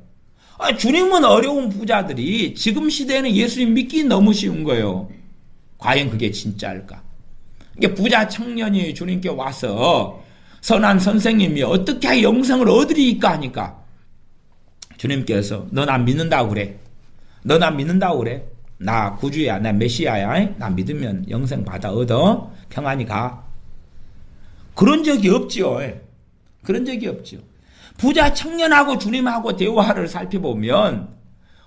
Speaker 1: 주님은 어려운 부자들이 지금 시대에는 예수님 믿기 너무 쉬운 거예요. 과연 그게 진짜일까? 이게 부자 청년이 주님께 와서 선한 선생님이 어떻게 영생을 얻으리까 하니까 주님께서 너 나 믿는다고 그래. 너 나 믿는다고 그래. 나 구주야. 나 메시아야. 나 믿으면 영생 받아 얻어. 평안히 가. 그런 적이 없죠. 그런 적이 없죠. 부자 청년하고 주님하고 대화를 살펴보면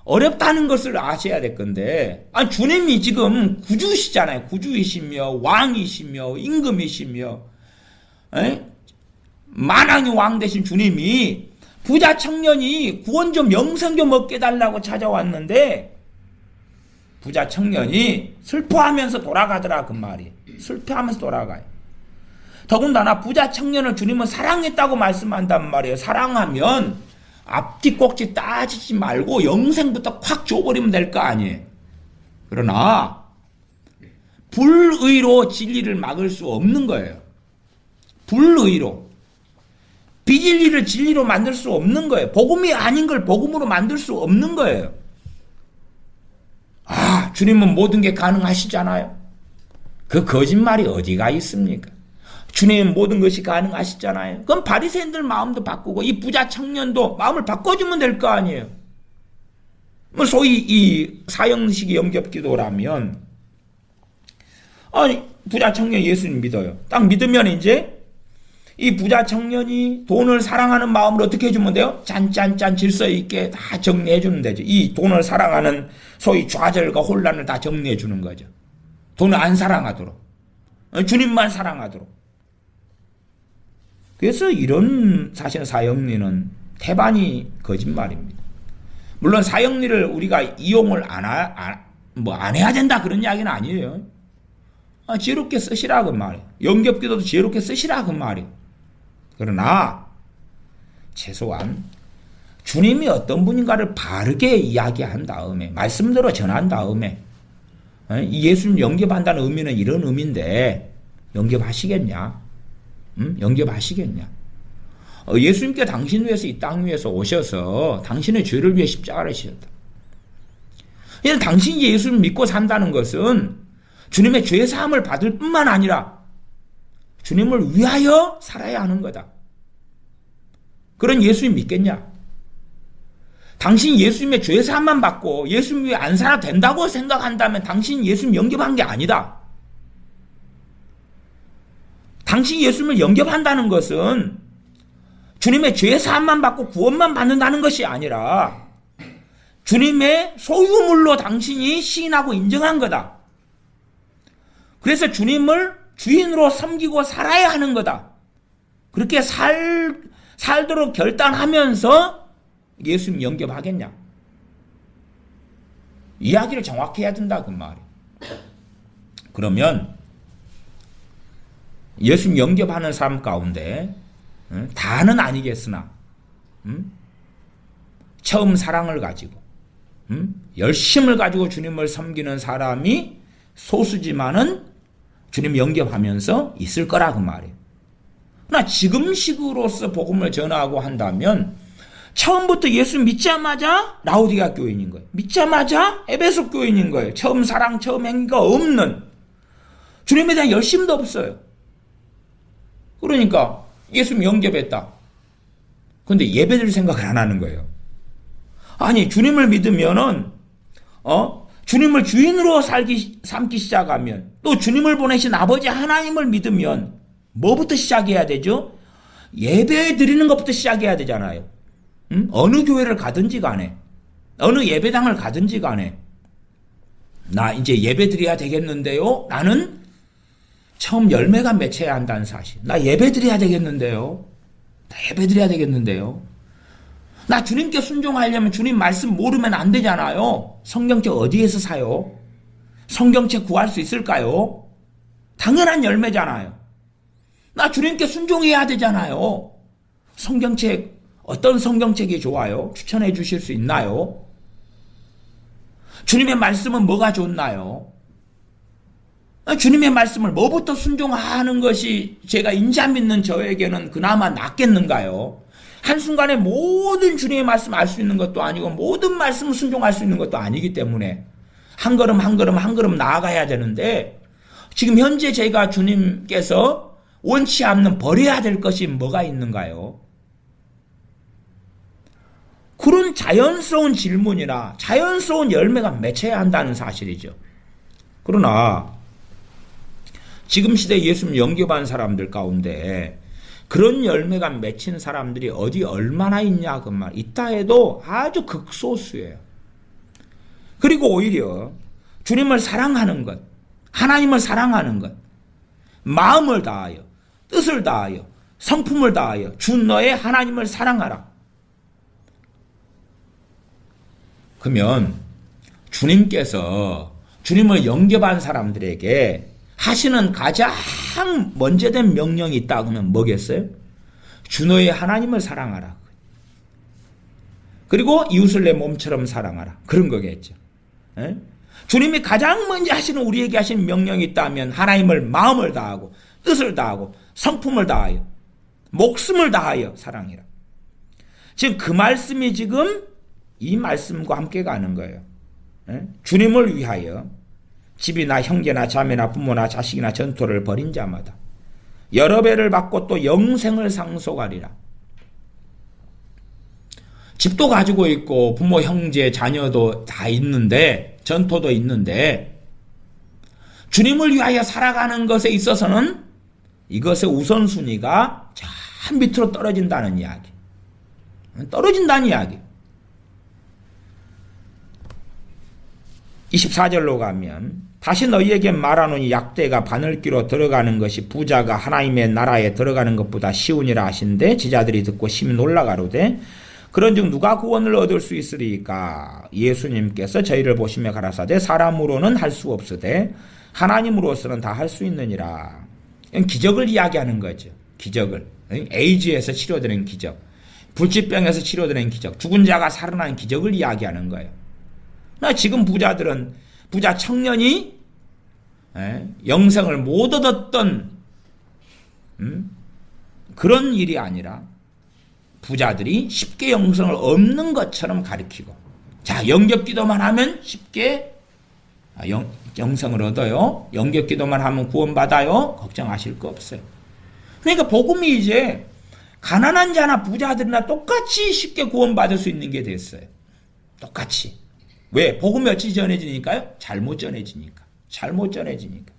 Speaker 1: 어렵다는 것을 아셔야 될 건데, 주님이 지금 구주시잖아요. 구주이시며 왕이시며 임금이시며 만왕의 왕 되신 주님이 부자 청년이 구원 좀 영생 좀 얻게 달라고 찾아왔는데 부자 청년이 슬퍼하면서 돌아가더라 그 말이. 슬퍼하면서 돌아가요. 더군다나 부자 청년을 주님은 사랑했다고 말씀한단 말이에요. 사랑하면 앞뒤 꼭지 따지지 말고 영생부터 콱 줘버리면 될 거 아니에요. 그러나 불의로 진리를 막을 수 없는 거예요. 불의로. 비진리를 진리로 만들 수 없는 거예요. 복음이 아닌 걸 복음으로 만들 수 없는 거예요. 주님은 모든 게 가능하시잖아요. 그 거짓말이 어디가 있습니까? 주님은 모든 것이 가능하시잖아요. 그럼 바리새인들 마음도 바꾸고 이 부자 청년도 마음을 바꿔주면 될 거 아니에요. 소위 이 사형식 영접기도라면 부자 청년 예수님 믿어요. 딱 믿으면 이제 이 부자 청년이 돈을 사랑하는 마음을 어떻게 해주면 돼요? 짠짠짠 질서 있게 다 정리해 주면 되죠. 이 돈을 사랑하는 소위 좌절과 혼란을 다 정리해 주는 거죠. 돈을 안 사랑하도록. 주님만 사랑하도록. 그래서 이런 사실 사형리는 태반이 거짓말입니다. 물론 사형리를 우리가 이용을 안 해야 된다 그런 이야기는 아니에요. 지혜롭게 쓰시라 그 말이에요. 영접기도도 지혜롭게 쓰시라 그 말이에요. 그러나 최소한 주님이 어떤 분인가를 바르게 이야기한 다음에 말씀대로 전한 다음에 예수님 영접한다는 의미는 이런 의미인데 영접하시겠냐? 영접하시겠냐? 예수님께 당신 위해서 이 땅 위에서 오셔서 당신의 죄를 위해 십자가를 지셨다. 그냥 당신이 예수를 믿고 산다는 것은 주님의 죄 사함을 받을 뿐만 아니라 주님을 위하여 살아야 하는 거다. 그런 예수님 믿겠냐? 당신 예수님의 죄 사함만 받고 예수님 위해 안 살아도 된다고 생각한다면 당신 예수님 영접한 게 아니다. 당신 예수님을 영접한다는 것은 주님의 죄 사함만 받고 구원만 받는다는 것이 아니라 주님의 소유물로 당신이 시인하고 인정한 거다. 그래서 주님을 주인으로 섬기고 살아야 하는 거다. 그렇게 살도록 결단하면서 예수님 영접하겠냐? 이야기를 정확히 해야 된다 그 말이에요. 그러면 예수님 영접하는 사람 가운데 다는 아니겠으나 처음 사랑을 가지고 열심을 가지고 주님을 섬기는 사람이 소수지만은 주님 영접하면서 있을 거라 그 말이에요. 그러나 지금 식으로서 복음을 전하고 한다면 처음부터 예수 믿자마자 라오디가 교인인 거예요. 믿자마자 에베소 교인인 거예요. 처음 사랑, 처음 행위가 없는, 주님에 대한 열심도 없어요. 그러니까 예수님 영접했다. 근데 예배드릴 생각을 안 하는 거예요. 아니, 주님을 믿으면은 주님을 주인으로 삼기 시작하면, 또 주님을 보내신 아버지 하나님을 믿으면 뭐부터 시작해야 되죠? 예배 드리는 것부터 시작해야 되잖아요. 어느 교회를 가든지 간에, 어느 예배당을 가든지 간에, 나 이제 예배 드려야 되겠는데요? 나는 처음 열매가 맺혀야 한다는 사실. 나 예배 드려야 되겠는데요? 나 예배 드려야 되겠는데요? 나 주님께 순종하려면 주님 말씀 모르면 안 되잖아요. 성경책 어디에서 사요? 성경책 구할 수 있을까요? 당연한 열매잖아요. 나 주님께 순종해야 되잖아요. 성경책, 어떤 성경책이 좋아요? 추천해 주실 수 있나요? 주님의 말씀은 뭐가 좋나요? 주님의 말씀을 뭐부터 순종하는 것이 제가 인자 믿는 저에게는 그나마 낫겠는가요? 한순간에 모든 주님의 말씀 알 수 있는 것도 아니고 모든 말씀을 순종할 수 있는 것도 아니기 때문에 한 걸음 한 걸음 한 걸음 나아가야 되는데 지금 현재 제가 주님께서 원치 않는 버려야 될 것이 뭐가 있는가요? 그런 자연스러운 질문이나 자연스러운 열매가 맺혀야 한다는 사실이죠. 그러나 지금 시대 예수님 영접한 사람들 가운데 그런 열매가 맺힌 사람들이 어디 얼마나 있냐 그 말. 있다 해도 아주 극소수예요. 그리고 오히려 주님을 사랑하는 것, 하나님을 사랑하는 것, 마음을 다하여, 뜻을 다하여, 성품을 다하여 주 너의 하나님을 사랑하라. 그러면 주님께서 주님을 영접한 사람들에게 하시는 가장 먼저된 명령이 있다 그러면 뭐겠어요? 주 너의 하나님을 사랑하라. 그리고 이웃을 내 몸처럼 사랑하라. 그런 거겠죠. 에? 주님이 가장 먼저 하시는 우리에게 하신 명령이 있다면 하나님을 마음을 다하고 뜻을 다하고 성품을 다하여 목숨을 다하여 사랑해라. 지금 그 말씀이 지금 이 말씀과 함께 가는 거예요. 에? 주님을 위하여 집이나 형제나 자매나 부모나 자식이나 전토를 벌인 자마다 여러 배를 받고 또 영생을 상속하리라. 집도 가지고 있고 부모 형제 자녀도 다 있는데 전토도 있는데 주님을 위하여 살아가는 것에 있어서는 이것의 우선순위가 저 밑으로 떨어진다는 이야기. 떨어진다는 이야기. 24절로 가면 다시 너희에게 말하노니 약대가 바늘기로 들어가는 것이 부자가 하나님의 나라에 들어가는 것보다 쉬우니라 하신대 제자들이 듣고 심히 놀라가로되 그런즉 누가 구원을 얻을 수 있으리까? 예수님께서 저희를 보시며 가라사대 사람으로는 할 수 없으되 하나님으로서는 다 할 수 있느니라. 기적을 이야기하는 거죠. 기적을. 에이즈에서 치료되는 기적, 불치병에서 치료되는 기적, 죽은 자가 살아난 기적을 이야기하는 거예요. 나 지금 부자들은 부자 청년이 영생을 못 얻었던 그런 일이 아니라 부자들이 쉽게 영생을 얻는 것처럼 가르치고 자 영접기도만 하면 쉽게 영생을 얻어요. 영접기도만 하면 구원받아요. 걱정하실 거 없어요. 그러니까 복음이 이제 가난한 자나 부자들이나 똑같이 쉽게 구원받을 수 있는 게 됐어요. 똑같이. 왜? 복음이 어찌 전해지니까요? 잘못 전해지니까. 잘못 전해지니까.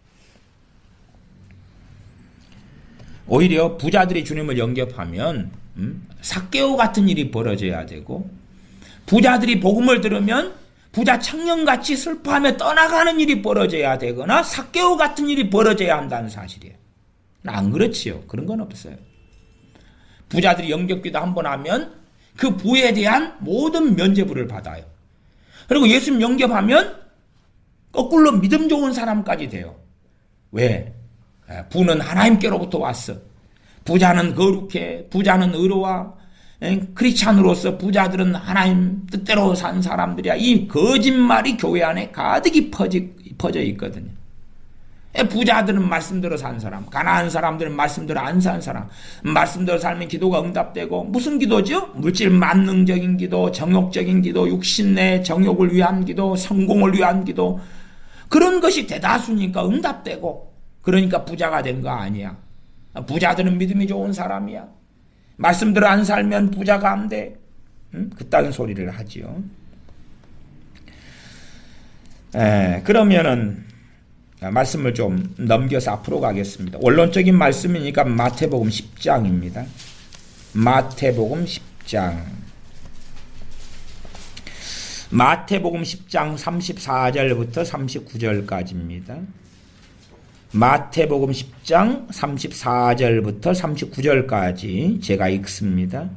Speaker 1: 오히려 부자들이 주님을 영접하면 삭개오 같은 일이 벌어져야 되고 부자들이 복음을 들으면 부자 청년같이 슬퍼하며 떠나가는 일이 벌어져야 되거나 삭개오 같은 일이 벌어져야 한다는 사실이에요. 안 그렇지요. 그런 건 없어요. 부자들이 영접기도 한 번 하면 그 부에 대한 모든 면죄부를 받아요. 그리고 예수님 영접하면 거꾸로 믿음 좋은 사람까지 돼요. 왜? 부는 하나님께로부터 왔어. 부자는 거룩해. 부자는 의로워. 크리스찬으로서 부자들은 하나님 뜻대로 산 사람들이야. 이 거짓말이 교회 안에 가득히 퍼져 있거든요. 부자들은 말씀대로 산 사람, 가난한 사람들은 말씀대로 안 산 사람, 말씀대로 살면 기도가 응답되고 무슨 기도죠? 물질 만능적인 기도, 정욕적인 기도, 육신의 정욕을 위한 기도, 성공을 위한 기도 그런 것이 대다수니까 응답되고 그러니까 부자가 된 거 아니야. 부자들은 믿음이 좋은 사람이야. 말씀대로 안 살면 부자가 안 돼. 그딴 소리를 하지요. 그러면은 말씀을 좀 넘겨서 앞으로 가겠습니다. 원론적인 말씀이니까 마태복음 10장입니다. 마태복음 10장. 마태복음 10장 34절부터 39절까지입니다. 마태복음 10장 34절부터 39절까지 제가 읽습니다.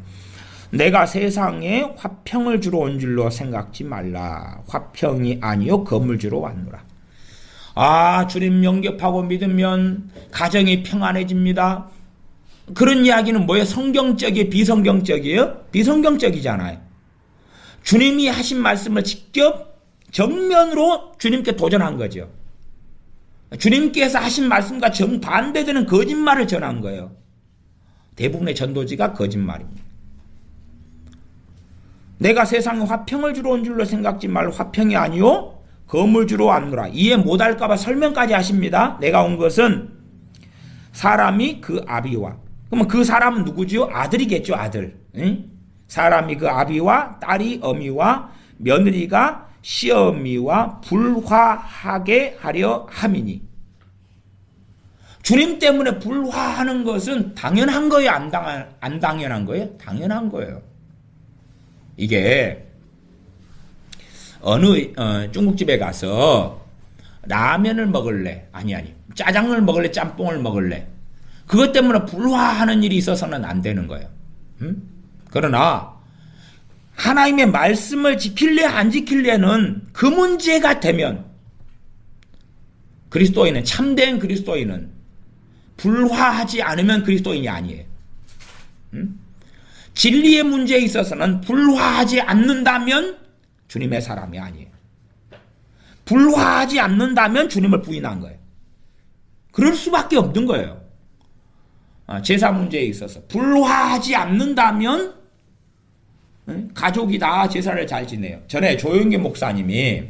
Speaker 1: 내가 세상에 화평을 주러 온 줄로 생각지 말라. 화평이 아니요 검을 주러 왔노라. 아, 주님 영접하고 믿으면 가정이 평안해집니다. 그런 이야기는 뭐예요? 성경적이에요? 비성경적이에요? 비성경적이잖아요. 주님이 하신 말씀을 직접 정면으로 주님께 도전한 거죠. 주님께서 하신 말씀과 정반대되는 거짓말을 전한 거예요. 대부분의 전도지가 거짓말입니다. 내가 세상에 화평을 주러 온 줄로 생각지 말고 화평이 아니요 검을 주러 왔노라. 이해 못할까 봐 설명까지 하십니다. 내가 온 것은 사람이 그 아비와, 그러면 그 사람은 누구지요? 아들이겠죠. 아들. 응? 사람이 그 아비와 딸이 어미와 며느리가 시어미와 불화하게 하려 함이니. 주님 때문에 불화하는 것은 당연한 거예요? 안 당연한 거예요? 당연한 거예요. 이게 어느 중국집에 가서 라면을 먹을래? 아니 짜장면을 먹을래? 짬뽕을 먹을래? 그것 때문에 불화하는 일이 있어서는 안 되는 거예요. 그러나 하나님의 말씀을 지킬래 안 지킬래는 그 문제가 되면 그리스도인은, 참된 그리스도인은 불화하지 않으면 그리스도인이 아니에요. 진리의 문제에 있어서는 불화하지 않는다면 주님의 사람이 아니에요. 불화하지 않는다면 주님을 부인한 거예요. 그럴 수밖에 없는 거예요. 제사 문제에 있어서 불화하지 않는다면 가족이 다 제사를 잘 지내요. 전에 조영기 목사님이,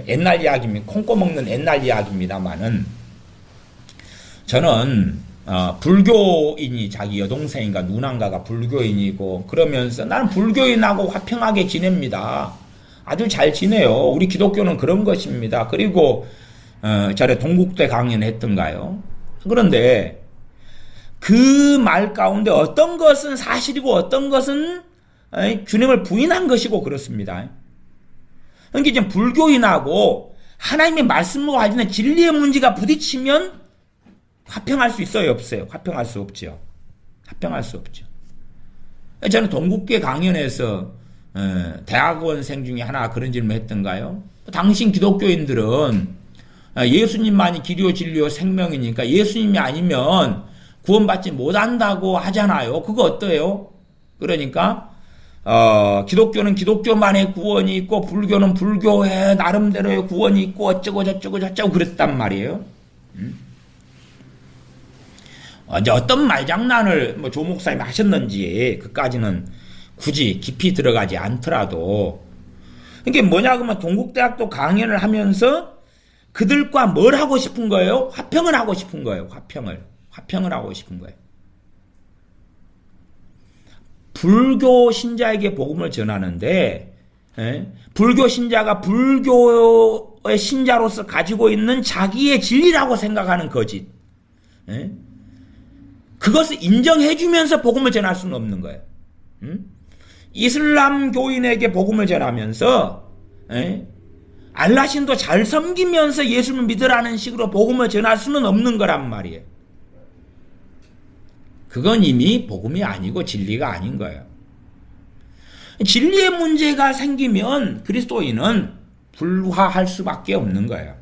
Speaker 1: 옛날 이야기입니다. 콩고 먹는 옛날 이야기입니다만은, 저는 불교인이, 자기 여동생인가 누난가가 불교인이고 그러면서 나는 불교인하고 화평하게 지냅니다. 아주 잘 지내요. 우리 기독교는 그런 것입니다. 그리고 전에 동국대 강연했던가요. 그런데 그 말 가운데 어떤 것은 사실이고 어떤 것은 주님을 부인한 것이고 그렇습니다. 그러니까 이제 불교인하고 하나님의 말씀으로 가지는 진리의 문제가 부딪히면 화평할 수 있어요? 없어요? 화평할 수 없죠. 화평할 수 없죠. 저는 동국대 강연에서 대학원생 중에 하나 그런 질문을 했던가요? 당신 기독교인들은 예수님만이 길이요 진리요 생명이니까 예수님이 아니면 구원받지 못한다고 하잖아요. 그거 어때요? 그러니까 기독교는 기독교만의 구원이 있고 불교는 불교의 나름대로의 구원이 있고 어쩌고 저쩌고 그랬단 말이에요. 이제 어떤 말장난을 조 목사님이 하셨는지 그까지는 굳이 깊이 들어가지 않더라도, 이게 뭐냐 그러면 동국대학도 강연을 하면서 그들과 뭘 하고 싶은 거예요? 화평을 하고 싶은 거예요. 화평을 하고 싶은 거예요. 불교 신자에게 복음을 전하는데, 불교 신자가 불교의 신자로서 가지고 있는 자기의 진리라고 생각하는 거짓, 그것을 인정해주면서 복음을 전할 수는 없는 거예요. 이슬람 교인에게 복음을 전하면서 알라신도 잘 섬기면서 예수를 믿으라는 식으로 복음을 전할 수는 없는 거란 말이에요. 그건 이미 복음이 아니고 진리가 아닌 거예요. 진리의 문제가 생기면 그리스도인은 불화할 수밖에 없는 거예요.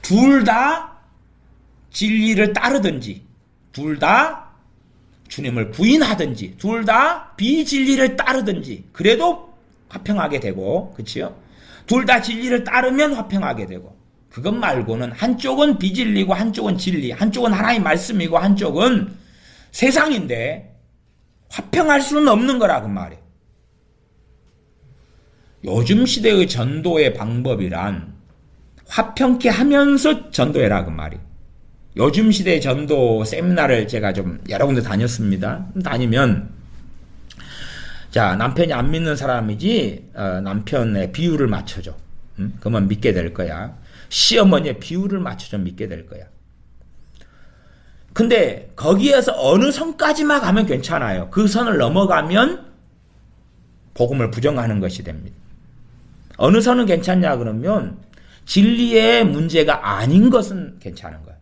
Speaker 1: 둘 다 진리를 따르든지, 둘 다 주님을 부인하든지, 둘 다 비진리를 따르든지, 그래도 화평하게 되고, 그치요? 둘 다 진리를 따르면 화평하게 되고, 그것 말고는 한쪽은 비진리고 한쪽은 진리, 한쪽은 하나님의 말씀이고 한쪽은 세상인데 화평할 수는 없는 거라 그 말이에요. 요즘 시대의 전도의 방법이란 화평케 하면서 전도해라 그 말이에요. 요즘 시대의 전도 세미나를 제가 좀 여러 군데 다녔습니다. 다니면, 자, 남편이 안 믿는 사람이지 남편의 비유를 맞춰줘. 그러면 믿게 될 거야. 시어머니의 비유를 맞춰줘 믿게 될 거야. 근데 거기에서 어느 선까지만 가면 괜찮아요. 그 선을 넘어가면 복음을 부정하는 것이 됩니다. 어느 선은 괜찮냐 그러면 진리의 문제가 아닌 것은 괜찮은 거야.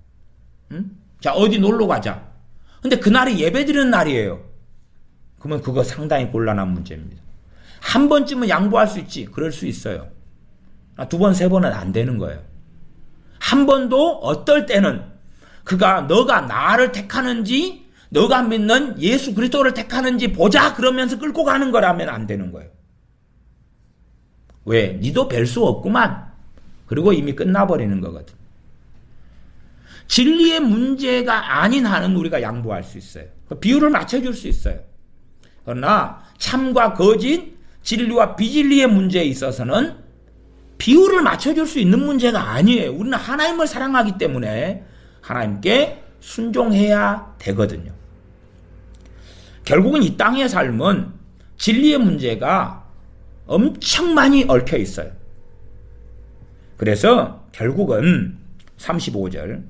Speaker 1: 자, 어디 놀러 가자. 근데 그날이 예배 드리는 날이에요. 그러면 그거 상당히 곤란한 문제입니다. 한 번쯤은 양보할 수 있지. 그럴 수 있어요. 두 번, 세 번은 안 되는 거예요. 한 번도 어떨 때는 그가 너가 나를 택하는지 너가 믿는 예수 그리스도를 택하는지 보자 그러면서 끌고 가는 거라면 안 되는 거예요. 왜? 니도 뵐 수 없구만. 그리고 이미 끝나버리는 거거든. 진리의 문제가 아닌 한은 우리가 양보할 수 있어요. 비율을 맞춰줄 수 있어요. 그러나 참과 거짓, 진리와 비진리의 문제에 있어서는 비율을 맞춰줄 수 있는 문제가 아니에요. 우리는 하나님을 사랑하기 때문에 하나님께 순종해야 되거든요. 결국은 이 땅의 삶은 진리의 문제가 엄청 많이 얽혀 있어요. 그래서 결국은 35절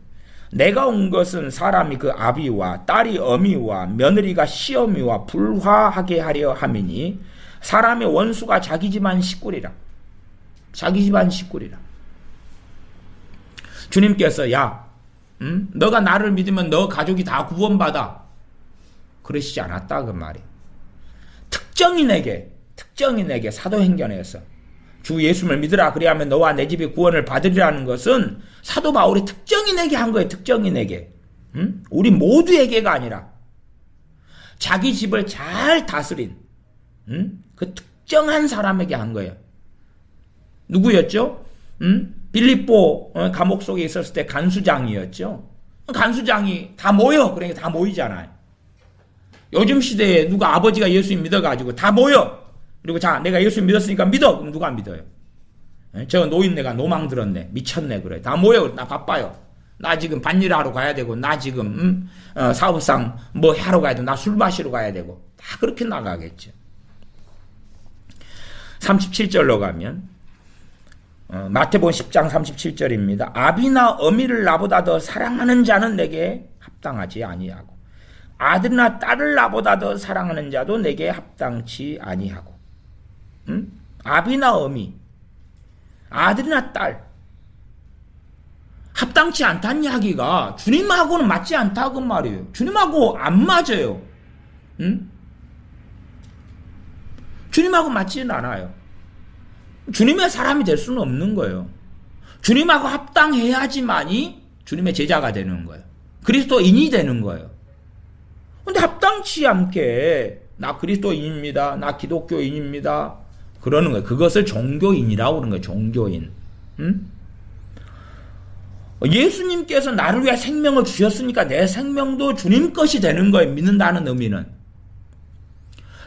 Speaker 1: 내가 온 것은 사람이 그 아비와 딸이 어미와 며느리가 시어미와 불화하게 하려 함이니 사람의 원수가 자기 집안 식구리라. 자기 집안 식구리라. 주님께서 너가 나를 믿으면 너 가족이 다 구원받아. 그러시지 않았다 그 말이에요. 특정인에게 사도행전에서 주 예수를 믿으라 그리하면 너와 내 집이 구원을 받으리라는 것은 사도 바울이 특정인에게 한 거예요. 특정인에게. 우리 모두에게가 아니라 자기 집을 잘 다스린 그 특정한 사람에게 한 거예요. 누구였죠? 빌립보 감옥 속에 있었을 때 간수장이었죠. 간수장이 다 모여. 그러니까 다 모이잖아요. 요즘 시대에 누가 아버지가 예수 믿어가지고 다 모여. 그리고 자 내가 예수 믿었으니까 믿어. 그럼 누가 안 믿어요? 저 노인네가 노망 들었네. 미쳤네. 그래. 다 모여. 나 바빠요. 나 지금 밭일하러 가야 되고 나 지금 사업상 뭐 하러 가야 되고 나 술 마시러 가야 되고 다 그렇게 나가겠죠. 37절로 가면 마태복음 10장 37절입니다. 아비나 어미를 나보다 더 사랑하는 자는 내게 합당하지 아니하고 아들이나 딸을 나보다 더 사랑하는 자도 내게 합당치 아니하고. 아비나 어미, 아들이나 딸 합당치 않다는 이야기가 주님하고는 맞지 않다고 말이에요. 주님하고 안 맞아요. 주님하고 맞지는 않아요. 주님의 사람이 될 수는 없는 거예요. 주님하고 합당해야지만이 주님의 제자가 되는 거예요. 그리스도인이 되는 거예요. 근데 합당치 않게 나 그리스도인입니다. 나 기독교인입니다. 그러는 거예요. 그것을 종교인이라고 그러는 거예요. 종교인. 예수님께서 나를 위해 생명을 주셨으니까 내 생명도 주님 것이 되는 거예요. 믿는다는 의미는.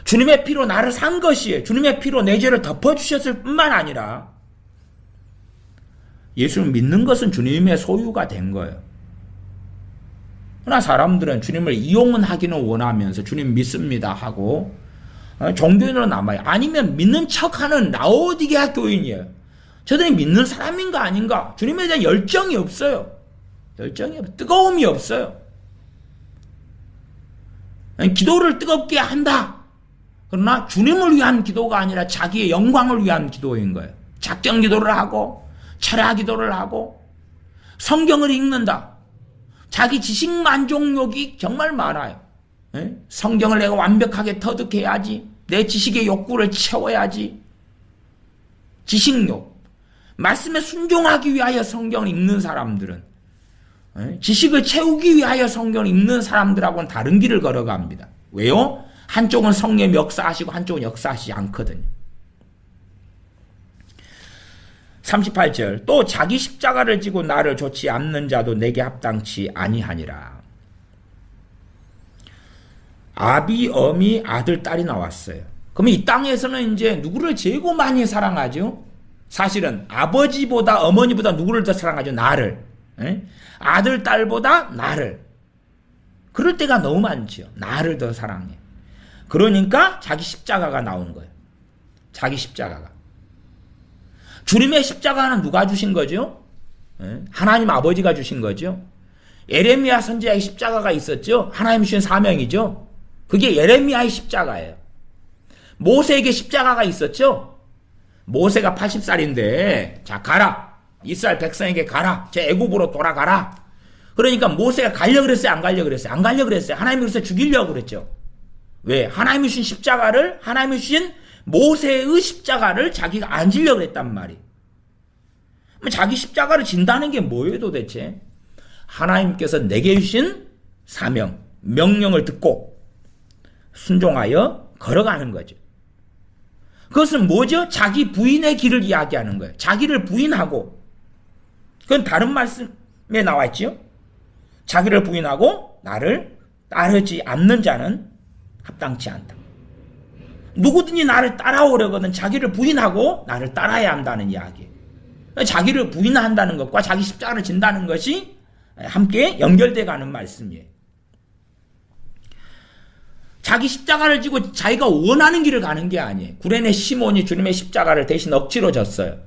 Speaker 1: 주님의 피로 나를 산 것이에요. 주님의 피로 내 죄를 덮어주셨을 뿐만 아니라 예수를 믿는 것은 주님의 소유가 된 거예요. 그러나 사람들은 주님을 이용은 하기는 원하면서 주님 믿습니다 하고 종교인으로 남아요. 아니면 믿는 척하는 라오디게아 교인이에요. 저들이 믿는 사람인가 아닌가? 주님에 대한 열정이 없어요. 뜨거움이 없어요. 기도를 뜨겁게 한다. 그러나 주님을 위한 기도가 아니라 자기의 영광을 위한 기도인 거예요. 작정 기도를 하고 철야 기도를 하고 성경을 읽는다. 자기 지식 만족욕이 정말 많아요. 성경을 내가 완벽하게 터득해야지. 내 지식의 욕구를 채워야지. 지식욕. 말씀에 순종하기 위하여 성경을 읽는 사람들은 지식을 채우기 위하여 성경을 읽는 사람들하고는 다른 길을 걸어갑니다. 왜요? 한쪽은 성령 역사하시고 한쪽은 역사하시지 않거든요. 38절 또 자기 십자가를 지고 나를 좇지 않는 자도 내게 합당치 아니하니라. 아비, 어미, 아들, 딸이 나왔어요. 그러면 이 땅에서는 이제 누구를 제일 많이 사랑하죠? 사실은 아버지보다 어머니보다 누구를 더 사랑하죠? 나를. 아들, 딸보다 나를. 그럴 때가 너무 많죠. 나를 더 사랑해. 그러니까 자기 십자가가 나온 거예요. 자기 십자가가. 주님의 십자가는 누가 주신 거죠? 하나님 아버지가 주신 거죠. 예레미야 선지자의 십자가가 있었죠. 하나님 주신 사명이죠. 그게 예레미야의 십자가예요. 모세에게 십자가가 있었죠. 모세가 80살인데 자 가라. 이스라엘 백성에게 가라. 제 애굽으로 돌아가라. 그러니까 모세가 가려고 그랬어요? 안 가려고 그랬어요? 안 가려고 그랬어요. 하나님이 그래서 죽이려고 그랬죠. 왜? 하나님이 주신 십자가를 하나님이 주신 모세의 십자가를 자기가 안 지려고 했단 말이에요. 자기 십자가를 진다는 게 뭐예요 도대체? 하나님께서 내게 주신 사명, 명령을 듣고 순종하여 걸어가는 거죠. 그것은 뭐죠? 자기 부인의 길을 이야기하는 거예요. 자기를 부인하고, 그건 다른 말씀에 나와 있죠. 자기를 부인하고 나를 따르지 않는 자는 합당치 않다. 누구든지 나를 따라오려거든 자기를 부인하고 나를 따라야 한다는 이야기예요. 자기를 부인한다는 것과 자기 십자가를 진다는 것이 함께 연결돼 가는 말씀이에요. 자기 십자가를 지고 자기가 원하는 길을 가는 게 아니에요. 구레네 시몬이 주님의 십자가를 대신 억지로 졌어요.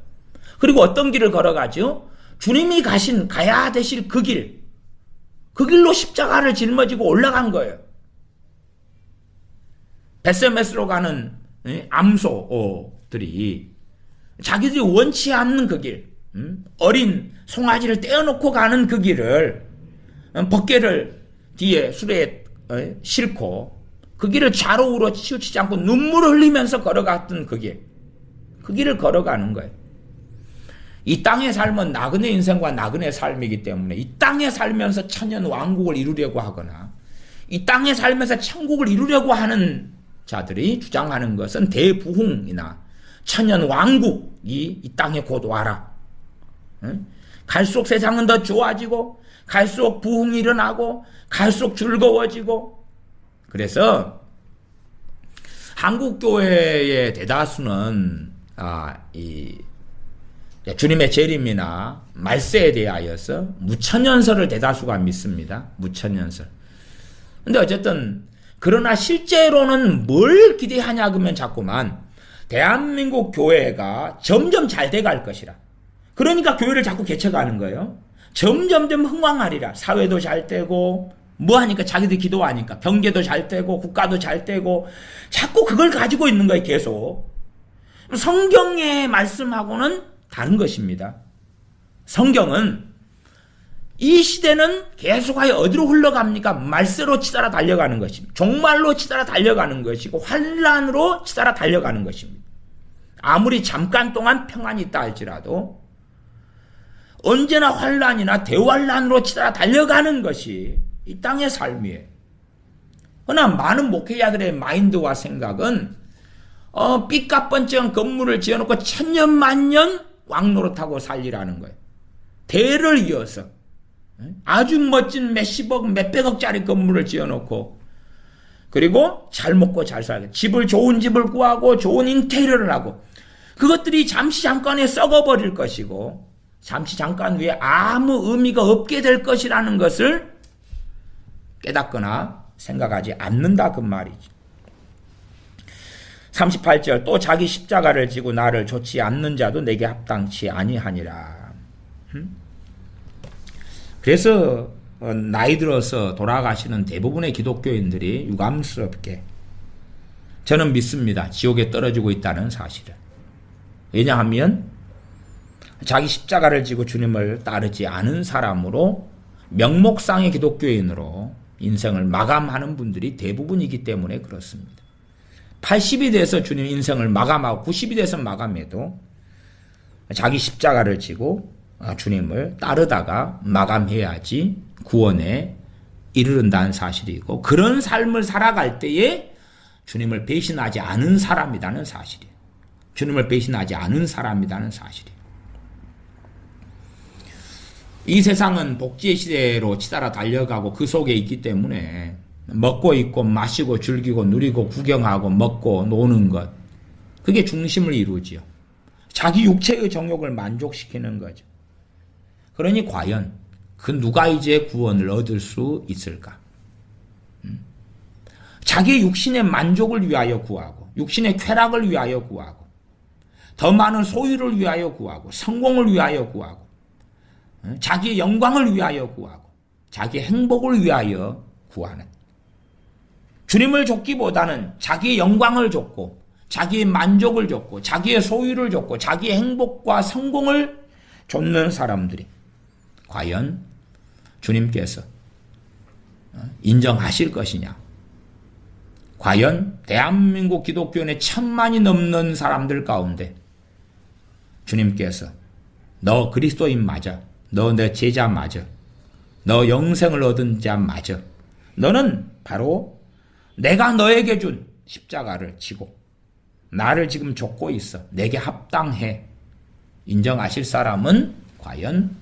Speaker 1: 그리고 어떤 길을 걸어가죠? 주님이 가야 되실 그 길로 십자가를 짊어지고 올라간 거예요. 베세메스로 가는 암소들이 자기들이 원치 않는 그 길, 어린 송아지를 떼어놓고 가는 그 길을 벗개를 뒤에 수레에 싣고 그 길을 좌로우로 치우치지 않고 눈물을 흘리면서 걸어갔던 그 길을 걸어가는 거예요. 이 땅의 삶은 나그네 인생과 나그네 삶이기 때문에 이 땅에 살면서 천년 왕국을 이루려고 하거나 이 땅에 살면서 천국을 이루려고 하는 자들이 주장하는 것은 대부흥이나 천년 왕국이 이 땅에 곧 와라. 갈수록 세상은 더 좋아지고 갈수록 부흥이 일어나고 갈수록 즐거워지고, 그래서 한국교회의 대다수는 주님의 재림이나 말세에 대하여서 무천연설을 대다수가 믿습니다. 무천연설. 근데 어쨌든 그러나 실제로는 뭘 기대하냐 그러면 자꾸만 대한민국 교회가 점점 잘 돼갈 것이라. 그러니까 교회를 자꾸 개척하는 거예요. 점점점 흥왕하리라. 사회도 잘 되고 뭐 하니까 자기들 기도하니까 경제도 잘 되고 국가도 잘 되고 자꾸 그걸 가지고 있는 거예요. 계속. 성경의 말씀하고는 다른 것입니다. 성경은 이 시대는 계속하여 어디로 흘러갑니까? 말세로 치달아 달려가는 것입니다. 종말로 치달아 달려가는 것이고 환란으로 치달아 달려가는 것입니다. 아무리 잠깐 동안 평안이 있다 할지라도 언제나 환란이나 대환란으로 치달아 달려가는 것이 이 땅의 삶이에요. 그러나 많은 목회자들의 마인드와 생각은 삐까뻔쩍한 건물을 지어놓고 천년만년 왕노릇하고 살리라는 거예요. 대를 이어서 아주 멋진 몇십억 몇백억짜리 건물을 지어놓고 그리고 잘 먹고 잘 살고 좋은 집을 구하고 좋은 인테리어를 하고 그것들이 잠시 잠깐에 썩어버릴 것이고 잠시 잠깐 후에 아무 의미가 없게 될 것이라는 것을 깨닫거나 생각하지 않는다 그 말이지. 38절 또 자기 십자가를 지고 나를 좇지 않는 자도 내게 합당치 아니하니라. 그래서 나이 들어서 돌아가시는 대부분의 기독교인들이 유감스럽게 저는 믿습니다. 지옥에 떨어지고 있다는 사실을. 왜냐하면 자기 십자가를 지고 주님을 따르지 않은 사람으로 명목상의 기독교인으로 인생을 마감하는 분들이 대부분이기 때문에 그렇습니다. 80이 돼서 주님 인생을 마감하고 90이 돼서 마감해도 자기 십자가를 지고 주님을 따르다가 마감해야지 구원에 이르른다는 사실이고 그런 삶을 살아갈 때에 주님을 배신하지 않은 사람이라는 사실이에요. 주님을 배신하지 않은 사람이라는 사실이에요. 이 세상은 복지의 시대로 치달아 달려가고 그 속에 있기 때문에 먹고 입고 마시고 즐기고 누리고 구경하고 먹고 노는 것 그게 중심을 이루지요. 자기 육체의 정욕을 만족시키는 거죠. 그러니 과연 그 누가 이제 구원을 얻을 수 있을까? 자기 육신의 만족을 위하여 구하고 육신의 쾌락을 위하여 구하고 더 많은 소유를 위하여 구하고 성공을 위하여 구하고 자기의 영광을 위하여 구하고 자기의 행복을 위하여 구하는 주님을 좇기보다는 자기의 영광을 좇고 자기의 만족을 좇고 자기의 소유를 좇고 자기의 행복과 성공을 좇는 사람들이 과연 주님께서 인정하실 것이냐? 과연 대한민국 기독교인의 1000만이 넘는 사람들 가운데 주님께서 너 그리스도인 맞아. 너 내 제자 맞아. 너 영생을 얻은 자 맞아. 너는 바로 내가 너에게 준 십자가를 지고 나를 지금 좇고 있어. 내게 합당해. 인정하실 사람은 과연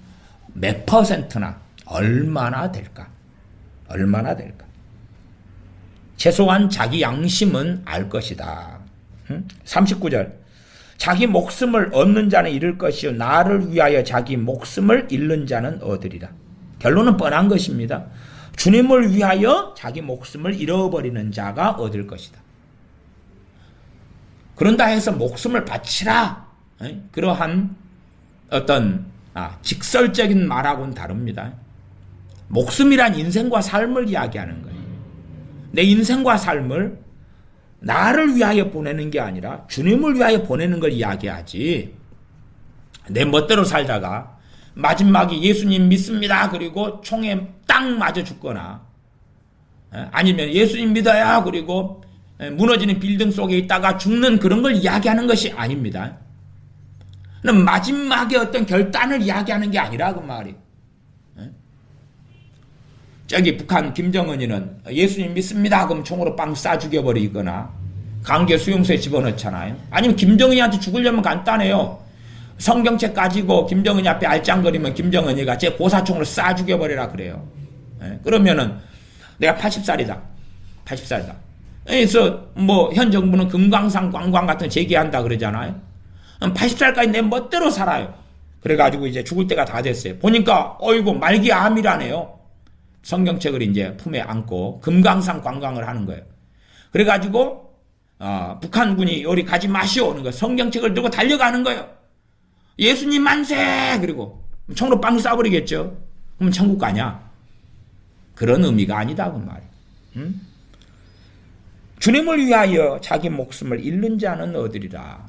Speaker 1: 몇 퍼센트나 얼마나 될까? 얼마나 될까? 최소한 자기 양심은 알 것이다. 39절. 자기 목숨을 얻는 자는 잃을 것이요 나를 위하여 자기 목숨을 잃는 자는 얻으리라. 결론은 뻔한 것입니다. 주님을 위하여 자기 목숨을 잃어버리는 자가 얻을 것이다. 그런다 해서 목숨을 바치라. 그러한 어떤 직설적인 말하고는 다릅니다. 목숨이란 인생과 삶을 이야기하는 거예요. 내 인생과 삶을 나를 위하여 보내는 게 아니라 주님을 위하여 보내는 걸 이야기하지. 내 멋대로 살다가 마지막에 예수님 믿습니다. 그리고 총에 딱 맞아 죽거나 아니면 예수님 믿어야 그리고 무너지는 빌딩 속에 있다가 죽는 그런 걸 이야기하는 것이 아닙니다. 마지막에 어떤 결단을 이야기하는 게 아니라 그 말이. 저기 북한 김정은이는 예수님 믿습니다. 그럼 총으로 빵 쏴 죽여버리거나 강제 수용소에 집어넣잖아요. 아니면 김정은이한테 죽으려면 간단해요. 성경책 가지고 김정은이 앞에 알짱거리면 김정은이가 제 고사총으로 쏴 죽여버리라 그래요. 그러면은 내가 80살이다. 80살이다. 그래서 뭐 현 정부는 금강산 관광 같은 거 제기한다 그러잖아요. 80살까지 내 멋대로 살아요. 그래가지고 이제 죽을 때가 다 됐어요. 보니까 어이구 말기 암이라네요. 성경책을 이제 품에 안고 금강산 관광을 하는 거예요. 그래가지고 북한군이 요리 가지 마시오 하는 거 성경책을 들고 달려가는 거예요. 예수님 만세! 그리고 총으로 빵 쏴버리겠죠. 그럼 천국 가냐? 그런 의미가 아니다 그 말이에요. 주님을 위하여 자기 목숨을 잃는 자는 얻으리라.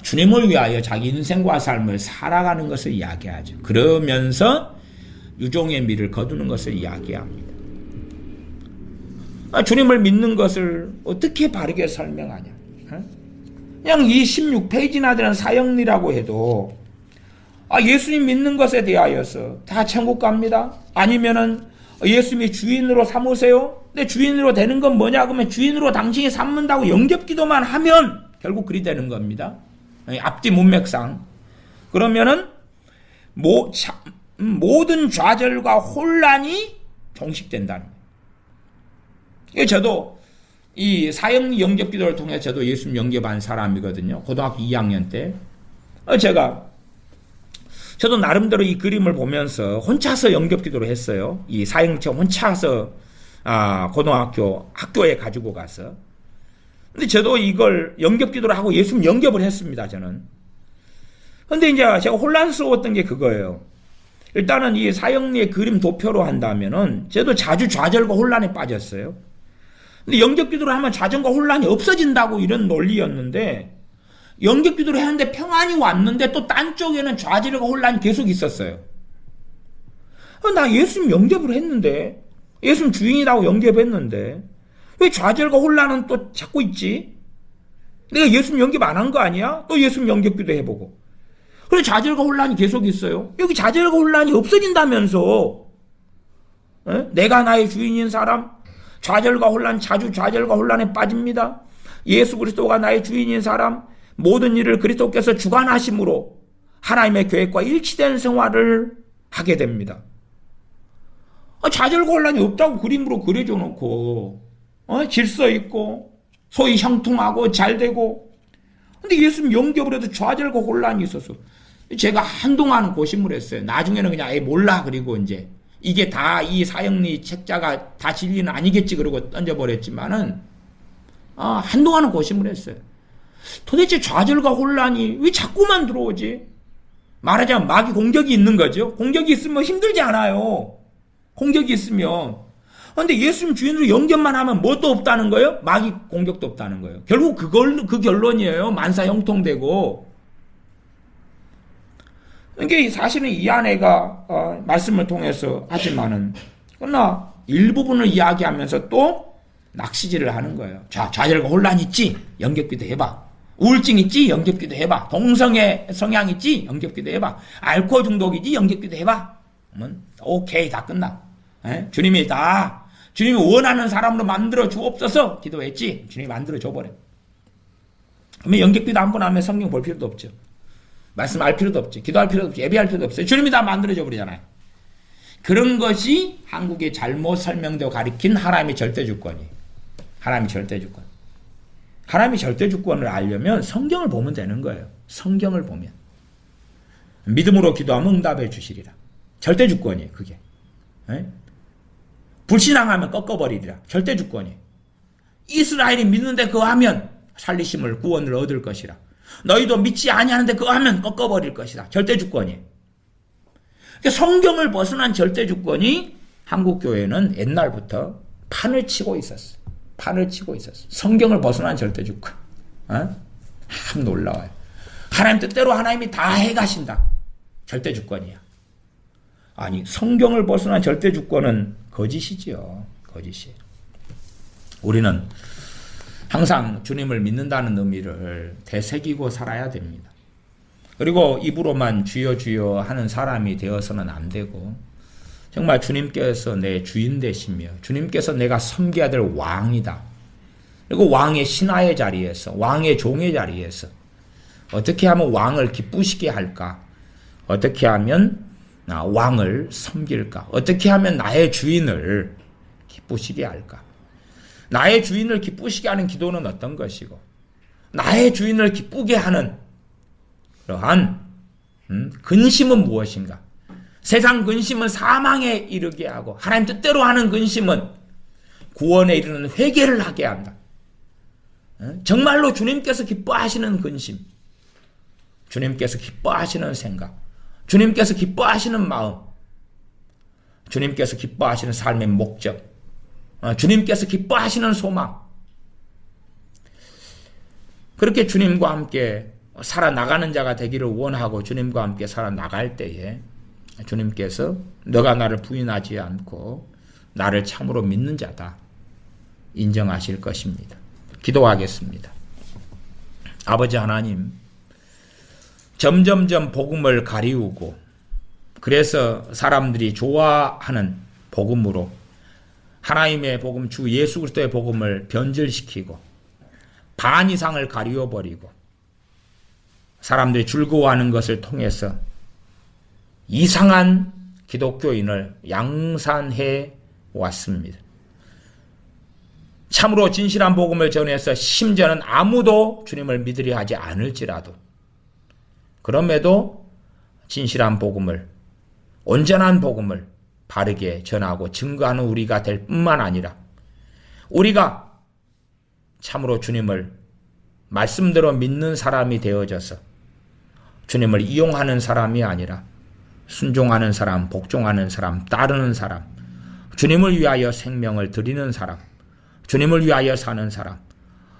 Speaker 1: 주님을 위하여 자기 인생과 삶을 살아가는 것을 이야기하죠. 그러면서 유종의 미를 거두는 것을 이야기합니다. 주님을 믿는 것을 어떻게 바르게 설명하냐. 그냥 이 16페이지나 되는 사형리라고 해도 예수님 믿는 것에 대하여서 다 천국 갑니다. 아니면은 예수님이 주인으로 삼으세요. 근데 주인으로 되는 건 뭐냐? 그러면 주인으로 당신이 삼는다고 영접기도만 하면 결국 그리 되는 겁니다. 앞뒤 문맥상. 그러면은 모든 좌절과 혼란이 종식된다는 거예요. 저도 이 사형 영접 기도를 통해 저도 예수님 영접한 사람이거든요. 고등학교 2학년 때. 저도 나름대로 이 그림을 보면서 혼자서 영접 기도를 했어요. 이 사형체 혼자서 고등학교 학교에 가지고 가서. 근데 저도 이걸 영접 기도를 하고 예수님 영접을 했습니다. 저는. 근데 이제 제가 혼란스러웠던 게 그거예요. 일단은 이 사형리의 그림 도표로 한다면은 저도 자주 좌절과 혼란에 빠졌어요. 근데 영접 기도를 하면 좌절과 혼란이 없어진다고 이런 논리였는데 영접 기도를 했는데 평안이 왔는데 또 딴 쪽에는 좌절과 혼란이 계속 있었어요. 나 예수님 영접을 했는데 예수님 주인이라고 영접했는데 왜 좌절과 혼란은 또 자꾸 있지? 내가 예수님 영접 안 한 거 아니야? 또 예수님 영접 기도 해보고. 그래 좌절과 혼란이 계속 있어요. 여기 좌절과 혼란이 없어진다면서. 내가 나의 주인인 사람 좌절과 혼란 자주 좌절과 혼란에 빠집니다. 예수 그리스도가 나의 주인인 사람 모든 일을 그리스도께서 주관하심으로 하나님의 계획과 일치된 생활을 하게 됩니다. 좌절과 혼란이 없다고 그림으로 그려줘 놓고 질서 있고 소위 형통하고 잘되고 근데 예수님 영접을 해도 좌절과 혼란이 있어서 제가 한동안 고심을 했어요. 나중에는 그냥 몰라 그리고 이제 이게 다 이 사형리 책자가 다 진리는 아니겠지 그러고 던져버렸지만은 한동안은 고심을 했어요. 도대체 좌절과 혼란이 왜 자꾸만 들어오지? 말하자면 마귀 공격이 있는 거죠. 공격이 있으면 힘들지 않아요. 공격이 있으면. 그런데 예수님 주인으로 영접만 하면 뭣도 없다는 거예요? 마귀 공격도 없다는 거예요. 결국 그 결론이에요. 만사 형통되고. 이게 사실은 이 아내가 말씀을 통해서 하지만은 그러나 일부분을 이야기하면서 또 낚시질을 하는 거예요. 좌절과 혼란 있지? 영접기도 해봐. 우울증 있지? 영접기도 해봐. 동성애 성향 있지? 영접기도 해봐. 알코올 중독이지? 영접기도 해봐. 오케이, 다 끝나. 주님이 원하는 사람으로 만들어 주옵소서 기도했지. 주님이 만들어 줘버려. 그러면 연객비도 한 번 하면 성경 볼 필요도 없죠. 말씀 알 필요도 없죠. 기도할 필요도 없죠. 예배할 필요도 없어요. 주님이 다 만들어 줘버리잖아요. 그런 것이 한국의 잘못 설명되고 가리킨 하나님의 절대주권이에요. 하나님의 절대주권. 하나님의 절대주권을 알려면 성경을 보면 되는 거예요. 성경을 보면. 믿음으로 기도하면 응답해 주시리라. 절대주권이에요. 그게. 불신앙하면 꺾어버리리라. 절대주권이에요. 이스라엘이 믿는데 그거 하면 살리심을 구원을 얻을 것이라. 너희도 믿지 아니하는데 그거 하면 꺾어버릴 것이다. 절대주권이에요. 성경을 벗어난 절대주권이 한국교회는 옛날부터 판을 치고 있었어요. 판을 치고 있었어요. 성경을 벗어난 절대주권. 참 놀라워요. 하나님 뜻대로 하나님이 다 해가신다. 절대주권이야. 아니, 성경을 벗어난 절대주권은 거짓이지요. 거짓이에요. 우리는 항상 주님을 믿는다는 의미를 되새기고 살아야 됩니다. 그리고 입으로만 주여 주여 하는 사람이 되어서는 안 되고, 정말 주님께서 내 주인 되시며 주님께서 내가 섬겨야 될 왕이다. 그리고 왕의 신하의 자리에서, 왕의 종의 자리에서 어떻게 하면 왕을 기쁘시게 할까? 어떻게 하면 왕을 섬길까? 어떻게 하면 나의 주인을 기쁘시게 할까? 나의 주인을 기쁘시게 하는 기도는 어떤 것이고, 나의 주인을 기쁘게 하는 그러한 근심은 무엇인가? 세상 근심은 사망에 이르게 하고, 하나님 뜻대로 하는 근심은 구원에 이르는 회개를 하게 한다. 정말로 주님께서 기뻐하시는 근심, 주님께서 기뻐하시는 생각, 주님께서 기뻐하시는 마음, 주님께서 기뻐하시는 삶의 목적, 주님께서 기뻐하시는 소망, 그렇게 주님과 함께 살아나가는 자가 되기를 원하고 주님과 함께 살아나갈 때에 주님께서 너가 나를 부인하지 않고 나를 참으로 믿는 자다 인정하실 것입니다. 기도하겠습니다. 아버지 하나님, 점점점 복음을 가리우고 그래서 사람들이 좋아하는 복음으로 하나님의 복음, 주 예수 그리스도의 복음을 변질시키고 반 이상을 가리워버리고 사람들이 즐거워하는 것을 통해서 이상한 기독교인을 양산해 왔습니다. 참으로 진실한 복음을 전해서 심지어는 아무도 주님을 믿으려 하지 않을지라도 그럼에도 진실한 복음을, 온전한 복음을 바르게 전하고 증거하는 우리가 될 뿐만 아니라 우리가 참으로 주님을 말씀대로 믿는 사람이 되어져서 주님을 이용하는 사람이 아니라 순종하는 사람, 복종하는 사람, 따르는 사람, 주님을 위하여 생명을 드리는 사람, 주님을 위하여 사는 사람,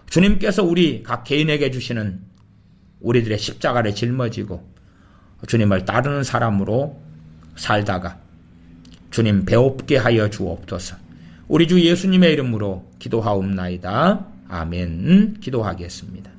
Speaker 1: 주님께서 우리 각 개인에게 주시는 우리들의 십자가를 짊어지고 주님을 따르는 사람으로 살다가 주님 배웁게 하여 주옵소서. 우리 주 예수님의 이름으로 기도하옵나이다. 아멘. 기도하겠습니다.